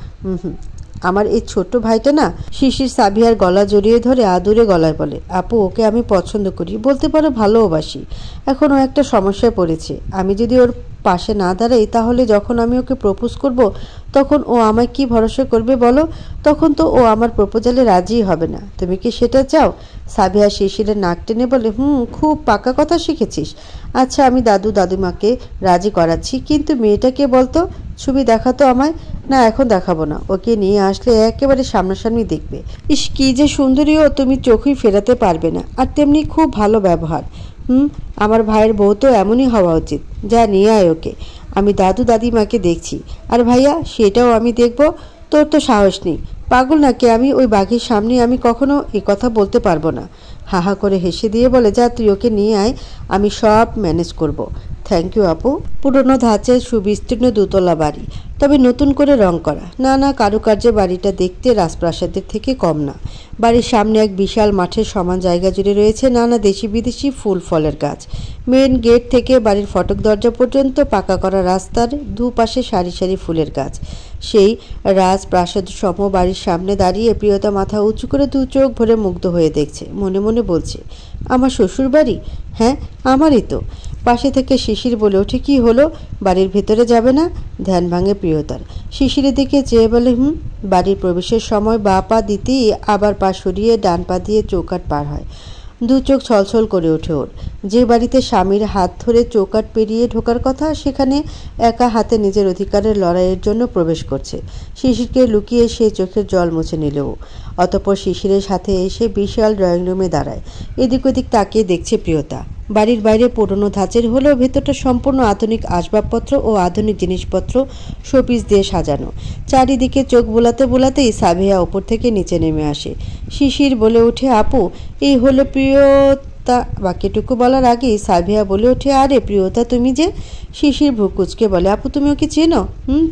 Speaker 1: আমার এই ছোট্ট ভাইটা না। শিশির সাবিহার গলা জড়িয়ে ধরে আদুরে গলায় বলে, আপু, ওকে আমি পছন্দ করি, বলতে পারো ভালোবাসি। এখন ও একটা সমস্যায় পড়েছে। আমি যদি ওর পাশে না দাঁড়াই, তাহলে যখন আমি ওকে প্রপোজ করব, তখন ও আমায় কি ভরসা করবে বলো? তখন তো ও আমার প্রপোজালে রাজি হবে না। তুমি কি সেটা চাও? সাবিহা শিশিরের নাক টেনে বলে, খুব পাকা কথা শিখেছিস। আচ্ছা, আমি দাদু দাদিমাকে রাজি করাচ্ছি, কিন্তু মেয়েটাকে বলতো, ছবি দেখাতো আমায়। না, এখন দেখাবো না, ওকে নিয়ে আসলে একেবারে সামনাসামনি দেখবে। ইস, কি যে সুন্দরী ও, তুমি চোখই ফেরাতে পারবে না। আর তেমনি খুব ভালো ব্যবহার। আমার ভাইয়ের বউ তো এমনই হওয়া উচিত। যা, নিয়ে আয় ওকে। আমি দাদু দাদিমাকে দেখছি। আর ভাইয়া, সেটাও আমি দেখব। তোর তো সাহস নেই। পাগল নাকি আমি? ওই বাঘের সামনে আমি কখনো এ কথা বলতে পারবো না। হাহা করে হেসে দিয়ে বলে, যা, তুই ওকে নিয়ে আয়, আমি সব ম্যানেজ করব। থ্যাংক ইউ আপু। পুরনো ধাঁচের সুবিস্তীর্ণ দোতলা বাড়ি, তবে নতুন করে রং করা। নানা কারুকার্যে বাড়িটা দেখতে রাজপ্রাসাদের থেকে কম না। বাড়ির সামনে এক বিশাল মাঠের সমান জায়গা জুড়ে রয়েছে নানা দেশি বিদেশি ফুল ফলের গাছ। মেন গেট থেকে বাড়ির ফটক দরজা পর্যন্ত পাকা করা রাস্তার দুপাশে সারি সারি ফুলের গাছ। সেই রাজপ্রাসাদ সম বাড়ির সামনে দাঁড়িয়ে প্রিয়তা মাথা উঁচু করে দু চোখ ভরে মুগ্ধ হয়ে দেখছে। মনে মনে বলছে, আমার শ্বশুর বাড়ি? হ্যাঁ, আমারই তো। পাশে থেকে শিশির বলে ওঠে, কি হলো, বাড়ির ভেতরে যাবে না? ধ্যান ভাঙে প্রিয়তার। শিশিরের দিকে চেয়ে বলে, বাড়ির প্রবেশের সময় বা পা দিতেই আবার পা সরিয়ে ডান পা দিয়ে চৌকাঠ পার হয়। দু চোখ ছলছল করে ওঠে ওর। যে বাড়িতে স্বামীর হাত ধরে চৌকাঠ পেরিয়ে ঢোকার কথা, সেখানে একা হাতে নিজের অধিকারের লড়াইয়ের জন্য প্রবেশ করছে। শিশিরকে লুকিয়ে সে চোখের জল মুছে নিল। অতঃপর শিশিরের সাথে এসে বিশাল ড্রয়িং রুমে দাঁড়ায়। এদিক ওদিক তাকিয়ে দেখছে প্রিয়তা। বাড়ির বাইরে পুরনো ধাঁচের হলেও ভেতরটা সম্পূর্ণ আধুনিক আসবাবপত্র ও আধুনিক জিনিসপত্র শোপিস দিয়ে সাজানো। চারিদিকে চোখ বোলাতে বোলাতেই সাবিহা ওপর থেকে নিচে নেমে আসে। শিশির বলে ওঠে, আপু, এই হলো প্রিয়তা। বাকিটুকু বলার আগেই সাবিহা বলে ওঠে, আরে প্রিয়তা তুমি যে? শিশির ভ্রুকুচকে বলে, আপু, তুমি ওকে চেনো?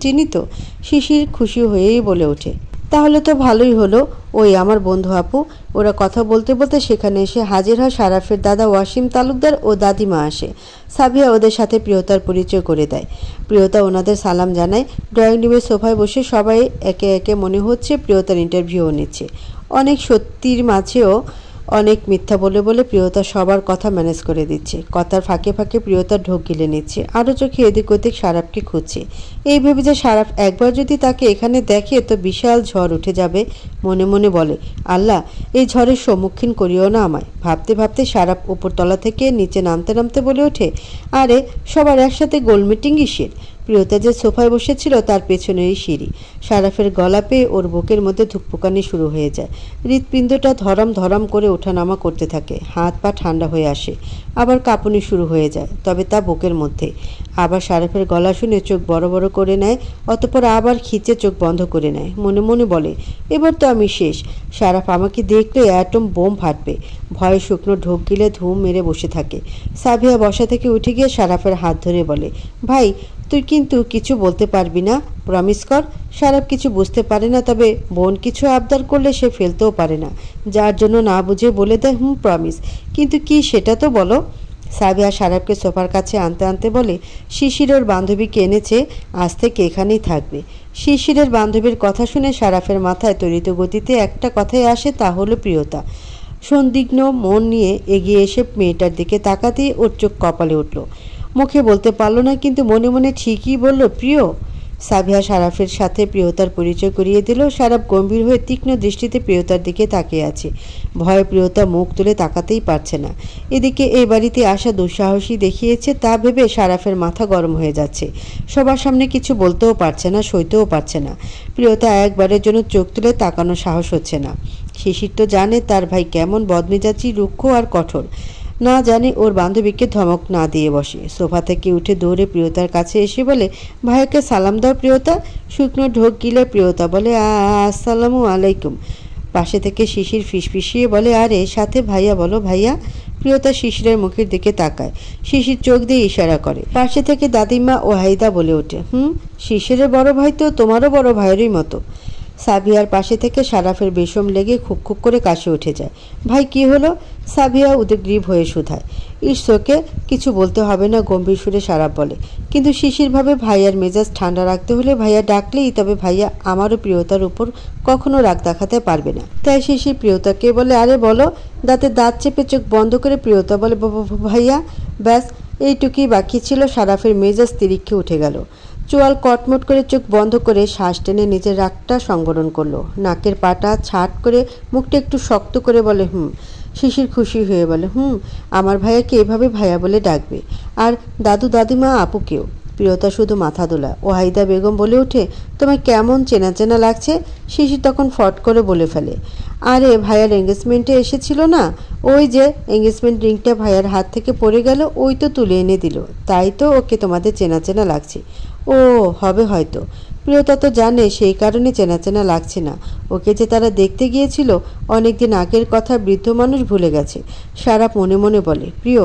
Speaker 1: চিনি তো। শিশির খুশি হয়েই বলে ওঠে, তাহলে তো ভালোই হলো, ওই আমার বন্ধু আপু। ওরা কথা বলতে বলতে সেখানে এসে হাজির হয় সারাফের দাদা ওয়াসিম তালুকদার ও দাদিমা আসে। সাবিহা ওদের সাথে প্রিয়তার পরিচয় করে দেয়। প্রিয়তা ওনাদের সালাম জানায়। ড্রয়িং রুমের সোফায় বসে সবাই একে একে মনে হচ্ছে প্রিয়তার ইন্টারভিউও নিচ্ছে। অনেক সত্যির মাঝেও অনেক মিথ্যা বলে বলে প্রিয়তা সবার কথা ম্যানেজ করে দিচ্ছে। কথার ফাঁকে ফাঁকে প্রিয়তা ঢোক গিলে নিচ্ছে, আরও চোখে এদিক ওদিক সারাফকে খুঁজছে। এই ভেবে যে সারাফ একবার যদি তাকে এখানে দেখে তো বিশাল ঝড় উঠে যাবে। মনে মনে বলে, আল্লাহ এই ঝড়ের সম্মুখীন করিও না আমায়। ভাবতে ভাবতে সারাফ উপরতলা থেকে নিচে নামতে নামতে বলে ওঠে, আরে সবার একসাথে গোল মিটিং কিসের? প্রিয়তা যে সোফায় বসেছিল তার পেছনেরই সিঁড়ি। সারাফের গলা পেয়ে ওর বুকের মধ্যে ধুকপুকানি শুরু হয়ে যায়। হৃৎপিণ্ডটা ধরাম ধরাম করে ওঠানামা করতে থাকে। হাত পা ঠান্ডা হয়ে আসে, আবার কাঁপুনি শুরু হয়ে যায়, তবে তা বুকের মধ্যে। আবার সারাফের গলা শুনে চোখ বড় বড় করে নেয়, অতঃপর আবার খিচে চোখ বন্ধ করে নেয়। মনে মনে বলে, এবার তো আমি শেষ। সারাফ আমাকে দেখলে অ্যাটম বোম ফাটবে। ভয়ে শুকনো ঢোক গিলে ধুম মেরে বসে থাকে। সাবিয়া বসা থেকে উঠে গিয়ে সারাফের হাত ধরে বলে, ভাই তুই কিন্তু কিছু বলতে পারবি না, প্রমিস কর। সারাফ কিছু বুঝতে পারে না, তবে বোন কিছু আবদার করলে সে ফেলতেও পারে না, যার জন্য না বুঝে বলে দেয়, প্রমিস। কিন্তু কি সেটা তো বলো। সাবিয়া সারাফকে সোফার কাছে আনতে আনতে বলে, শিশির ওর বান্ধবীকে এনেছে, আজ থেকে এখানেই থাকবে। শিশিরের বান্ধবীর কথা শুনে সারাফের মাথায় ত্বরিত গতিতে একটা কথাই আসে, তা হলো প্রিয়তা। সন্দিগ্ধ মন নিয়ে এগিয়ে এসে মেয়েটার দিকে তাকাতেই ওর চোখ কপালে উঠল। মুখে বলতে পারল না, কিন্তু মনে মনে ঠিকই বলল, প্রিয়। সাবিয়া সারাফের সাথে প্রিয়তার পরিচয় করিয়ে দিল। সারাফ গম্ভীর হয়ে তীক্ষ্ণ দৃষ্টিতে প্রিয়তার দিকে তাকিয়ে আছে। ভয়ে প্রিয়তা মুখ তুলে তাকাতেই পারছে না। এদিকে এই বাড়িতে আসা দুঃসাহসী দেখিয়েছে তা ভেবে সারাফের মাথা গরম হয়ে যাচ্ছে। সবার সামনে কিছু বলতেও পারছে না, সইতেও পারছে না। প্রিয়তা একবারের জন্য চোখ তুলে তাকানোর সাহস হচ্ছে না। শিশির তো জানে তার ভাই কেমন বদমেজাজি, রুক্ষ আর কঠোর। না জানে ওর বান্ধবীকে ধমক না দিয়ে বসে। সোফা থেকে উঠে দৌড়ে প্রিয়তার কাছে এসে বলে, ভাইয়াকে সালাম দাও প্রিয়তা। শুকনো ঢোক গিলে প্রিয়তা বলে, আসসালামু আলাইকুম। পাশে থেকে শিশির ফিসফিসিয়ে বলে, আরে সাথে ভাইয়া বলো ভাইয়া। প্রিয়তা শিশিরের মুখের দিকে তাকায়। শিশির চোখ দিয়ে ইশারা করে। পাশে থেকে দাদিমা ও হাইদা বলে ওঠে, শিশিরের বড় ভাই তো তোমারও বড় ভাইয়েরই মতো। সাবিয়ার পাশে থেকে সারাফের বেশম লেগে খুব খুব করে কাশি উঠে যায়। ভাই কি হলো? সাবিয়া উদ্গ্রীব হয়ে শুধায়। ঈশ্বরকে কিছু বলতে হবে না, গম্ভীর সুরে সারাফ বলে। কিন্তু শিশির ভাবে ভাইয়ার মেজাজ ঠান্ডা রাখতে হলে ভাইয়া ডাকলেই, তবে ভাইয়া আমারও প্রিয়তার উপর কখনো রাগ দেখাতে পারবে না। তাই শিশির প্রিয়তাকে বলে, আরে বলো। দাঁতে দাঁত চেপে চোখ বন্ধ করে প্রিয়তা বলে, ভাইয়া। ব্যাস এইটুকুই বাকি ছিল। সারাফের মেজাজ তিরিক্ষে উঠে গেল। চোয়াল কটমট করে চোখ বন্ধ করে শ্বাস টেনে নিজের রাগটা সংবরণ করলো। নাকের পাটা ছাট করে মুখটা একটু শক্ত করে বলে, শিশির খুশি হয়ে বলে, আমার ভাইয়াকে এভাবে ভাইয়া বলে ডাকবে, আর দাদু দাদিমা আপুকেও। প্রিয়তা শুধু মাথা দোলা। ওয়াহিদা বেগম বলে ওঠে, তোমায় কেমন চেনা চেনা লাগছে। শিশির তখন ফট করে বলে ফেলে, আরে ভাইয়ার এঙ্গেজমেন্টে এসেছিল না, ওই যে এঙ্গেজমেন্ট রিংটা ভাইয়ার হাত থেকে পড়ে গেল, ওই তো তুলে এনে দিল, তাই তো ওকে তোমাদের চেনা চেনা লাগছে। ও হবে হয়তো। প্রিয়তা তো জানে সেই কারণে চেনা চেনা লাগছে না। ওকে যে তারা দেখতে গিয়েছিল অনেকদিন আগের কথা বৃদ্ধ মানুষ ভুলে গেছে। সারাফ মনে মনে বলে, প্রিয়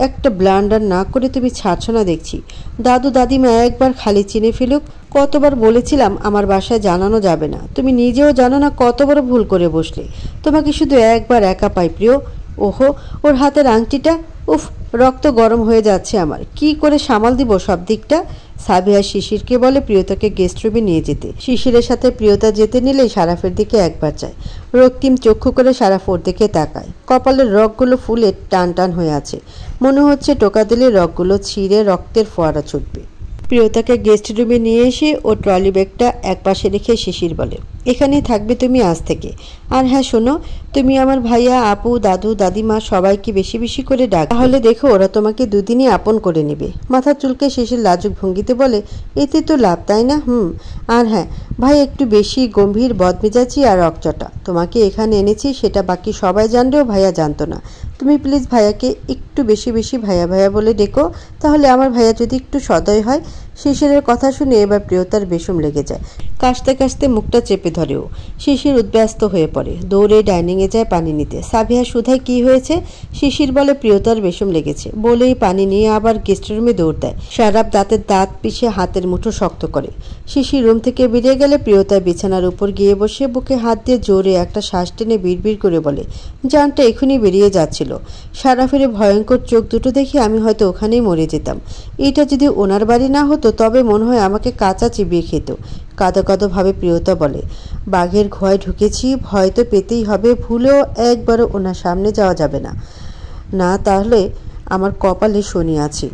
Speaker 1: একটা ব্লান্ডার না করে তুমি ছাড়ছ না দেখছি। দাদু দাদিমা একবার খালি চিনে ফেলুক। কতবার বলেছিলাম আমার বাসায় জানানো যাবে না, তুমি নিজেও জানো না কত বড় ভুল করে বসলে। তোমাকে শুধু একবার একা পাই প্রিয়। ওহো, ওর হাতের আংটিটা, উফ, রক্ত গরম হয়ে যাচ্ছে আমার। কি করে সামাল দিব সব দিকটা। সাবিয়া শিশিরকে বলে প্রিয়তাকে গেস্ট রুমে নিয়ে যেতে। শিশিরের সাথে প্রিয়তা যেতে নিলেই সারাফের দিকে একবার চায়। রক্তিম চক্ষু করে সারাফ ওর দিকে তাকায়। কপালের রগগুলো ফুলে টান টান হয়ে আছে। মনে হচ্ছে টোকা দিলে রগগুলো ছিঁড়ে রক্তের ফোয়ারা ছুটবে। প্রিয়তাকে গেস্ট রুমে নিয়ে এসে ও ট্রলি ব্যাগটা একপাশে রেখে শিশির বলে, এখানেই থাকবে তুমি আজ থেকে। আর হ্যাঁ শোনো, তুমি আমার ভাইয়া, আপু, দাদু, দাদিমা সবাইকে বেশি বেশি করে ডাক, তাহলে দেখো ওরা তোমাকে দুদিনই আপন করে নেবে। মাথা চুলকে শিশির লাজুক ভঙ্গিতে বলে, এতে তো লাভ, তাই না? আর হ্যাঁ, ভাই একটু বেশি গম্ভীর, বদমেজাজি আর রকচটা। তোমাকে এখানে এনেছি সেটা বাকি সবাই জানলেও ভাইয়া জানতো না। তুমি প্লিজ ভাইয়াকে একটু বেশি বেশি ভাইয়া ভাইয়া বলে ডেকো, তাহলে আমার ভাইয়া যদি একটু সদয় হয়। শিশিরের কথা শুনে এবার প্রিয়তার বেশম লেগে যায়। কাশতে কাশতে মুখটা চেপে ধরেও। শিশির উদ্ব্যস্ত হয়ে পড়ে। দৌড়ে ডাইনিংয়ে যায় পানি নিতে। সাবিহা সুধায় কি হয়েছে? শিশির বলে প্রিয়তার বেশম লেগেছে। বলেই পানি নিয়ে আবার গেস্ট রুমে দৌড় দেয়। সারাফ দাঁতের দাঁত পিষে হাতের মুঠো শক্ত করে। শিশির রুম থেকে বেরিয়ে গেলে প্রিয়তা বিছানার উপর গিয়ে বসে বুকে হাত দিয়ে জোরে একটা শ্বাস টেনে বিড়বিড় করে বলে, জানটা এখনই বেরিয়ে যাচ্ছিল। সারাফের ভয়ঙ্কর চোখ দুটো দেখে আমি হয়তো ওখানেই মরে যেতাম। এটা যদি ওনার বাড়ি না হতো করতো তবে মনে হয় আমাকে কাঁচা চিবিয়ে খেত। কাঁদো কাঁদো ভাবে প্রিয়তা বলে। বাঘের ঘোয়ায় ঢুকেছি, ভয় তো পেতেই হবে, ভুলেও একবারও ওনার সামনে যাওয়া যাবে না, না তাহলে আমার কপালে শনি আছে।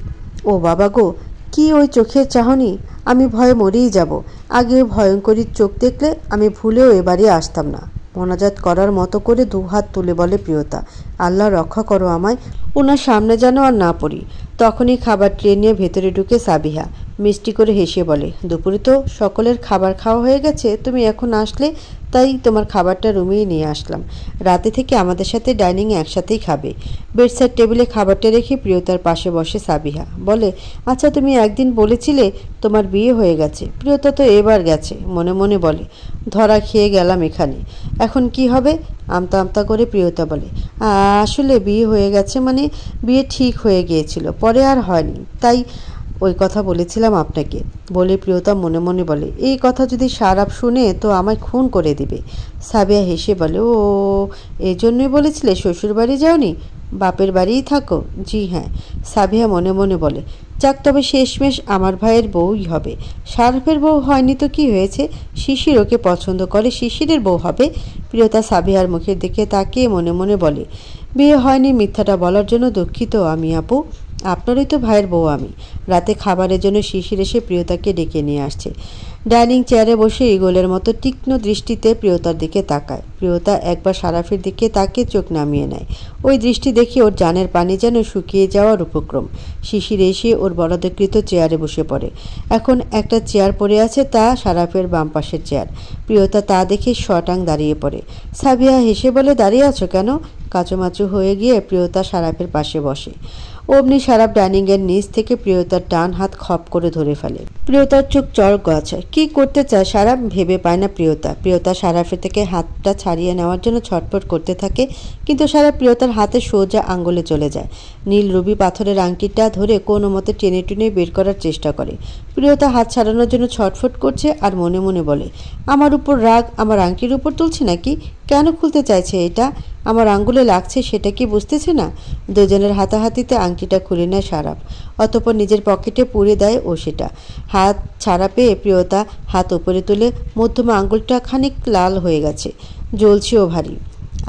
Speaker 1: ও বাবা গো, কি ওই চোখের চাহনি, আমি ভয়ে মরেই যাব। আগে ভয়ঙ্করী চোখ দেখলে আমি ভুলেও এবারে আসতাম না। মোনাজাত করার মতো করে দুহাত তুলে বলে প্রিয়তা, আল্লাহ রক্ষা করো আমায়, ওনার সামনে যেন আর না পড়ি। তখনই খাবার ট্রে নিয়ে ভেতরে ঢুকে সাবিহা মিষ্টি করে হেসে বলে, দুপুরে তো সকলের খাবার খাওয়া হয়ে গেছে, তুমি এখন আসলে তাই তোমার খাবারটা রুমেই নিয়ে আসলাম। রাতে থেকে আমাদের সাথে ডাইনিংয়ে একসাথেই খাবে। বেডসাইড টেবিলে খাবারটা রেখে প্রিয়তার পাশে বসে সাবিহা বলে, আচ্ছা তুমি একদিন বলেছিলে তোমার বিয়ে হয়ে গেছে। প্রিয়তা তো এবার গেছে, মনে মনে বলে, ধরা খেয়ে গেলাম এখানে, এখন কি হবে? আমতা আমতা করে প্রিয়তা বলে, আসলে বিয়ে হয়ে গেছে মানে বিয়ে ঠিক হয়ে গিয়েছিল, পরে আর হয়নি, তাই ওই কথা বলেছিলাম আপনাকে। বলে প্রিয়তা মনে মনে বলে, এই কথা যদি সারাপ শুনে তো আমায় খুন করে দিবে। সাবিয়া হেসে বলে, ও এই জন্যই বলেছিলে শ্বশুর বাড়ি যাওনি, বাপের বাড়িই থাকো? জি হ্যাঁ। সাবিয়া মনে মনে বলে, যাক তবে শেষমেশ আমার ভাইয়ের বউই হবে। সারাফের বউ হয়নি তো কি হয়েছে, শিশির ওকে পছন্দ করে, শিশিরের বউ হবে। প্রিয়তা সাবিয়ার মুখের দিকে তাকিয়ে মনে মনে বলে, বিয়ে হয়নি মিথ্যাটা বলার জন্য দুঃখিত আমি আপু, আপনারই তো ভাইয়ের বউ আমি। রাতে খাবারের জন্য শিশির এসে প্রিয়তাকে ডেকে নিয়ে আসছে। ডাইনিং চেয়ারে বসে ইগলের মতো তীক্ষ্ণ দৃষ্টিতে প্রিয়তার দিকে তাকায়। প্রিয়তা একবার সারাফের দিকে তাকিয়ে চোখ নামিয়ে নেয়। ওই দৃষ্টি দেখে ওর জানের পানি যেন শুকিয়ে যাওয়ার উপক্রম। শিশির এসে ওর বরাদ্দকৃত চেয়ারে বসে পড়ে। এখন একটা চেয়ার পড়ে আছে, তা সারাফের বাম পাশের চেয়ার। প্রিয়তা তা দেখে শটাং দাঁড়িয়ে পড়ে। সাবিয়া হেসে বলে, দাঁড়িয়ে আছো কেন? কাচুমাচু হয়ে গিয়ে প্রিয়তা সারাফের পাশে বসে। অমনি সারাফ ডাইনিংয়ের নিচ থেকে প্রিয়তার ডান হাত খপ করে ধরে ফেলে। প্রিয়তার চোখ চড়ক গাছায়। কি করতে চায় সারাফ ভেবে পায় না প্রিয়তা। প্রিয়তা সারাফের থেকে হাতটা ছাড়িয়ে নেওয়ার জন্য ছটফট করতে থাকে, কিন্তু সারাফ প্রিয়তার হাতে সোজা আঙ্গুলে চলে যায়। নীল রুবি পাথরের আংটিটা ধরে কোনো মতে টেনে টেনে বের করার চেষ্টা করে। প্রিয়তা হাত ছাড়ানোর জন্য ছটফট করছে আর মনে মনে বলে, আমার উপর রাগ আমার আংটির উপর তুলছে নাকি? কেন খুলতে চাইছে এটা? আমার আঙ্গুলে লাগছে সেটা কি বুঝতেছে না? দুজনের হাতাহাতিতে আংটিটা খুলে নেয় সারাফ, অতঃপর নিজের পকেটে পুরে দেয় ও সেটা। হাত ছাড়া পেয়ে প্রিয়তা হাত উপরে তুলে মধ্যমা আঙ্গুলটা খানিক লাল হয়ে গেছে, জ্বলছেও ভারী।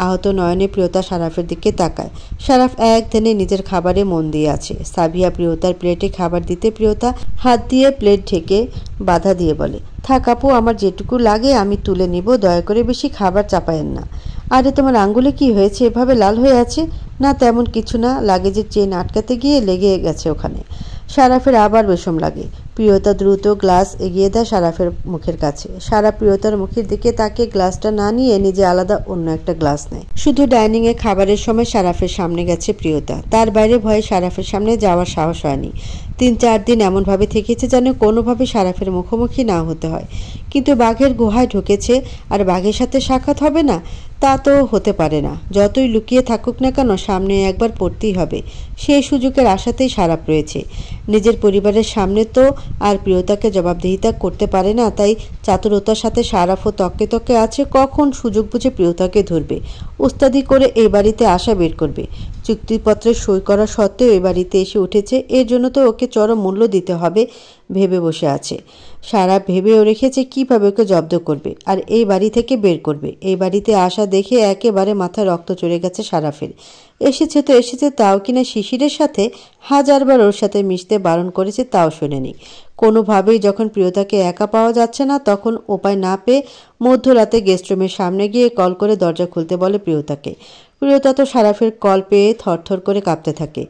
Speaker 1: আহত নয়নে প্রিয়তা সারাফের দিকে তাকায়। সারাফ এক ধ্যানে নিজের খাবারে মন দিয়ে আছে। সাবিয়া প্রিয়তার প্লেটে খাবার দিতে প্রিয়তা হাত দিয়ে প্লেট ঢেকে বাধা দিয়ে বলে, থাক আপু, আমার যেটুকু লাগে আমি তুলে নিব, দয়া করে বেশি খাবার চাপায়েন না। আরে তোমার আঙ্গুলে কি হয়েছে, এভাবে লাল হয়ে আছে? না তেমন কিছু না, লাগেজের চেন আটকাতে গিয়ে লেগে গেছে ওখানে। সারাফের আবার বিষম লাগে। প্রিয়তা দ্রুত গ্লাস এগিয়ে দেয় সারাফের মুখের কাছে। সারা প্রিয়তার মুখের দিকে তাকে গ্লাসটা না নিয়ে নিজে আলাদা অন্য একটা গ্লাস নেয়। শুধু ডাইনিংয়ে খাবারের সময় সারাফের সামনে গেছে প্রিয়তা, তার বাইরে ভয়ে সারাফের সামনে যাওয়ার সাহস হয়নি। 3-4 দিন এমনভাবে থেকেছে যেন কোনোভাবে সারাফের মুখোমুখি না হতে হয়। কিন্তু বাঘের গুহায় ঢুকেছে আর বাঘের সাথে সাক্ষাৎ হবে না, তা তো হতে পারে না। যতই লুকিয়ে থাকুক না কেন সামনে একবার পড়তেই হবে। সেই সুযোগের আশাতেই সারাফ রয়েছে। নিজের পরিবারের সামনে তো আর প্রিয়তাকে জবাবদিহিতা করতে পারে না, তাই চাতুরতার সাথে সারাফও তককে তককে আছে কখন সুযোগ বুঝে প্রিয়তাকে ধরবে, উস্তাদি করে এই বাড়িতে আসা বের করবে। চুক্তিপত্রে সই করা সত্ত্বেও এই বাড়িতে এসে উঠেছে, এর জন্য তো ওকে চরম মূল্য দিতে হবে ভেবে বসে আছে। সারাফ ভেবেও রেখেছে কীভাবে ওকে জব্দ করবে আর এই বাড়ি থেকে বের করবে। এই বাড়িতে আসা দেখে একেবারে মাথায় রক্ত চড়ে গেছে সারাফের। এসেছে তো এসেছে, তাও কিনা শিশিরের সাথে, হাজারবার ওর সাথে মিশতে বারণ করেছে তাও শোনেনি। কোনোভাবেই যখন প্রিয়তাকে একা পাওয়া যাচ্ছে না তখন উপায় না পেয়ে মধ্যরাতে গেস্টরুমের সামনে গিয়ে কল করে দরজা খুলতে বলে প্রিয়তাকে। প্রিয়তা তো সারাফের কল পেয়ে থরথর করে কাঁপতে থাকে,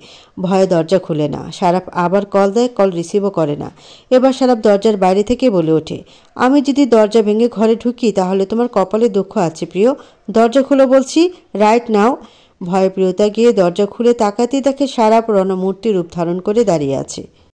Speaker 1: ভয়ে দরজা খুলে না। সারাফ আবার কল দেয়, কল রিসিভও করে না। এবার সারাফ দরজার বাইরে থেকে বলে ওঠে, আমি যদি দরজা ভেঙে ঘরে ঢুকি তাহলে তোমার কপালে দুঃখ আছে প্রিয়, দরজা খুলো বলছি, রাইট নাও। ভয়ে প্রিয়তা গিয়ে দরজা খুলে তাকাতেই দেখে সারাফ রণমূর্তি রূপ ধারণ করে দাঁড়িয়ে আছে।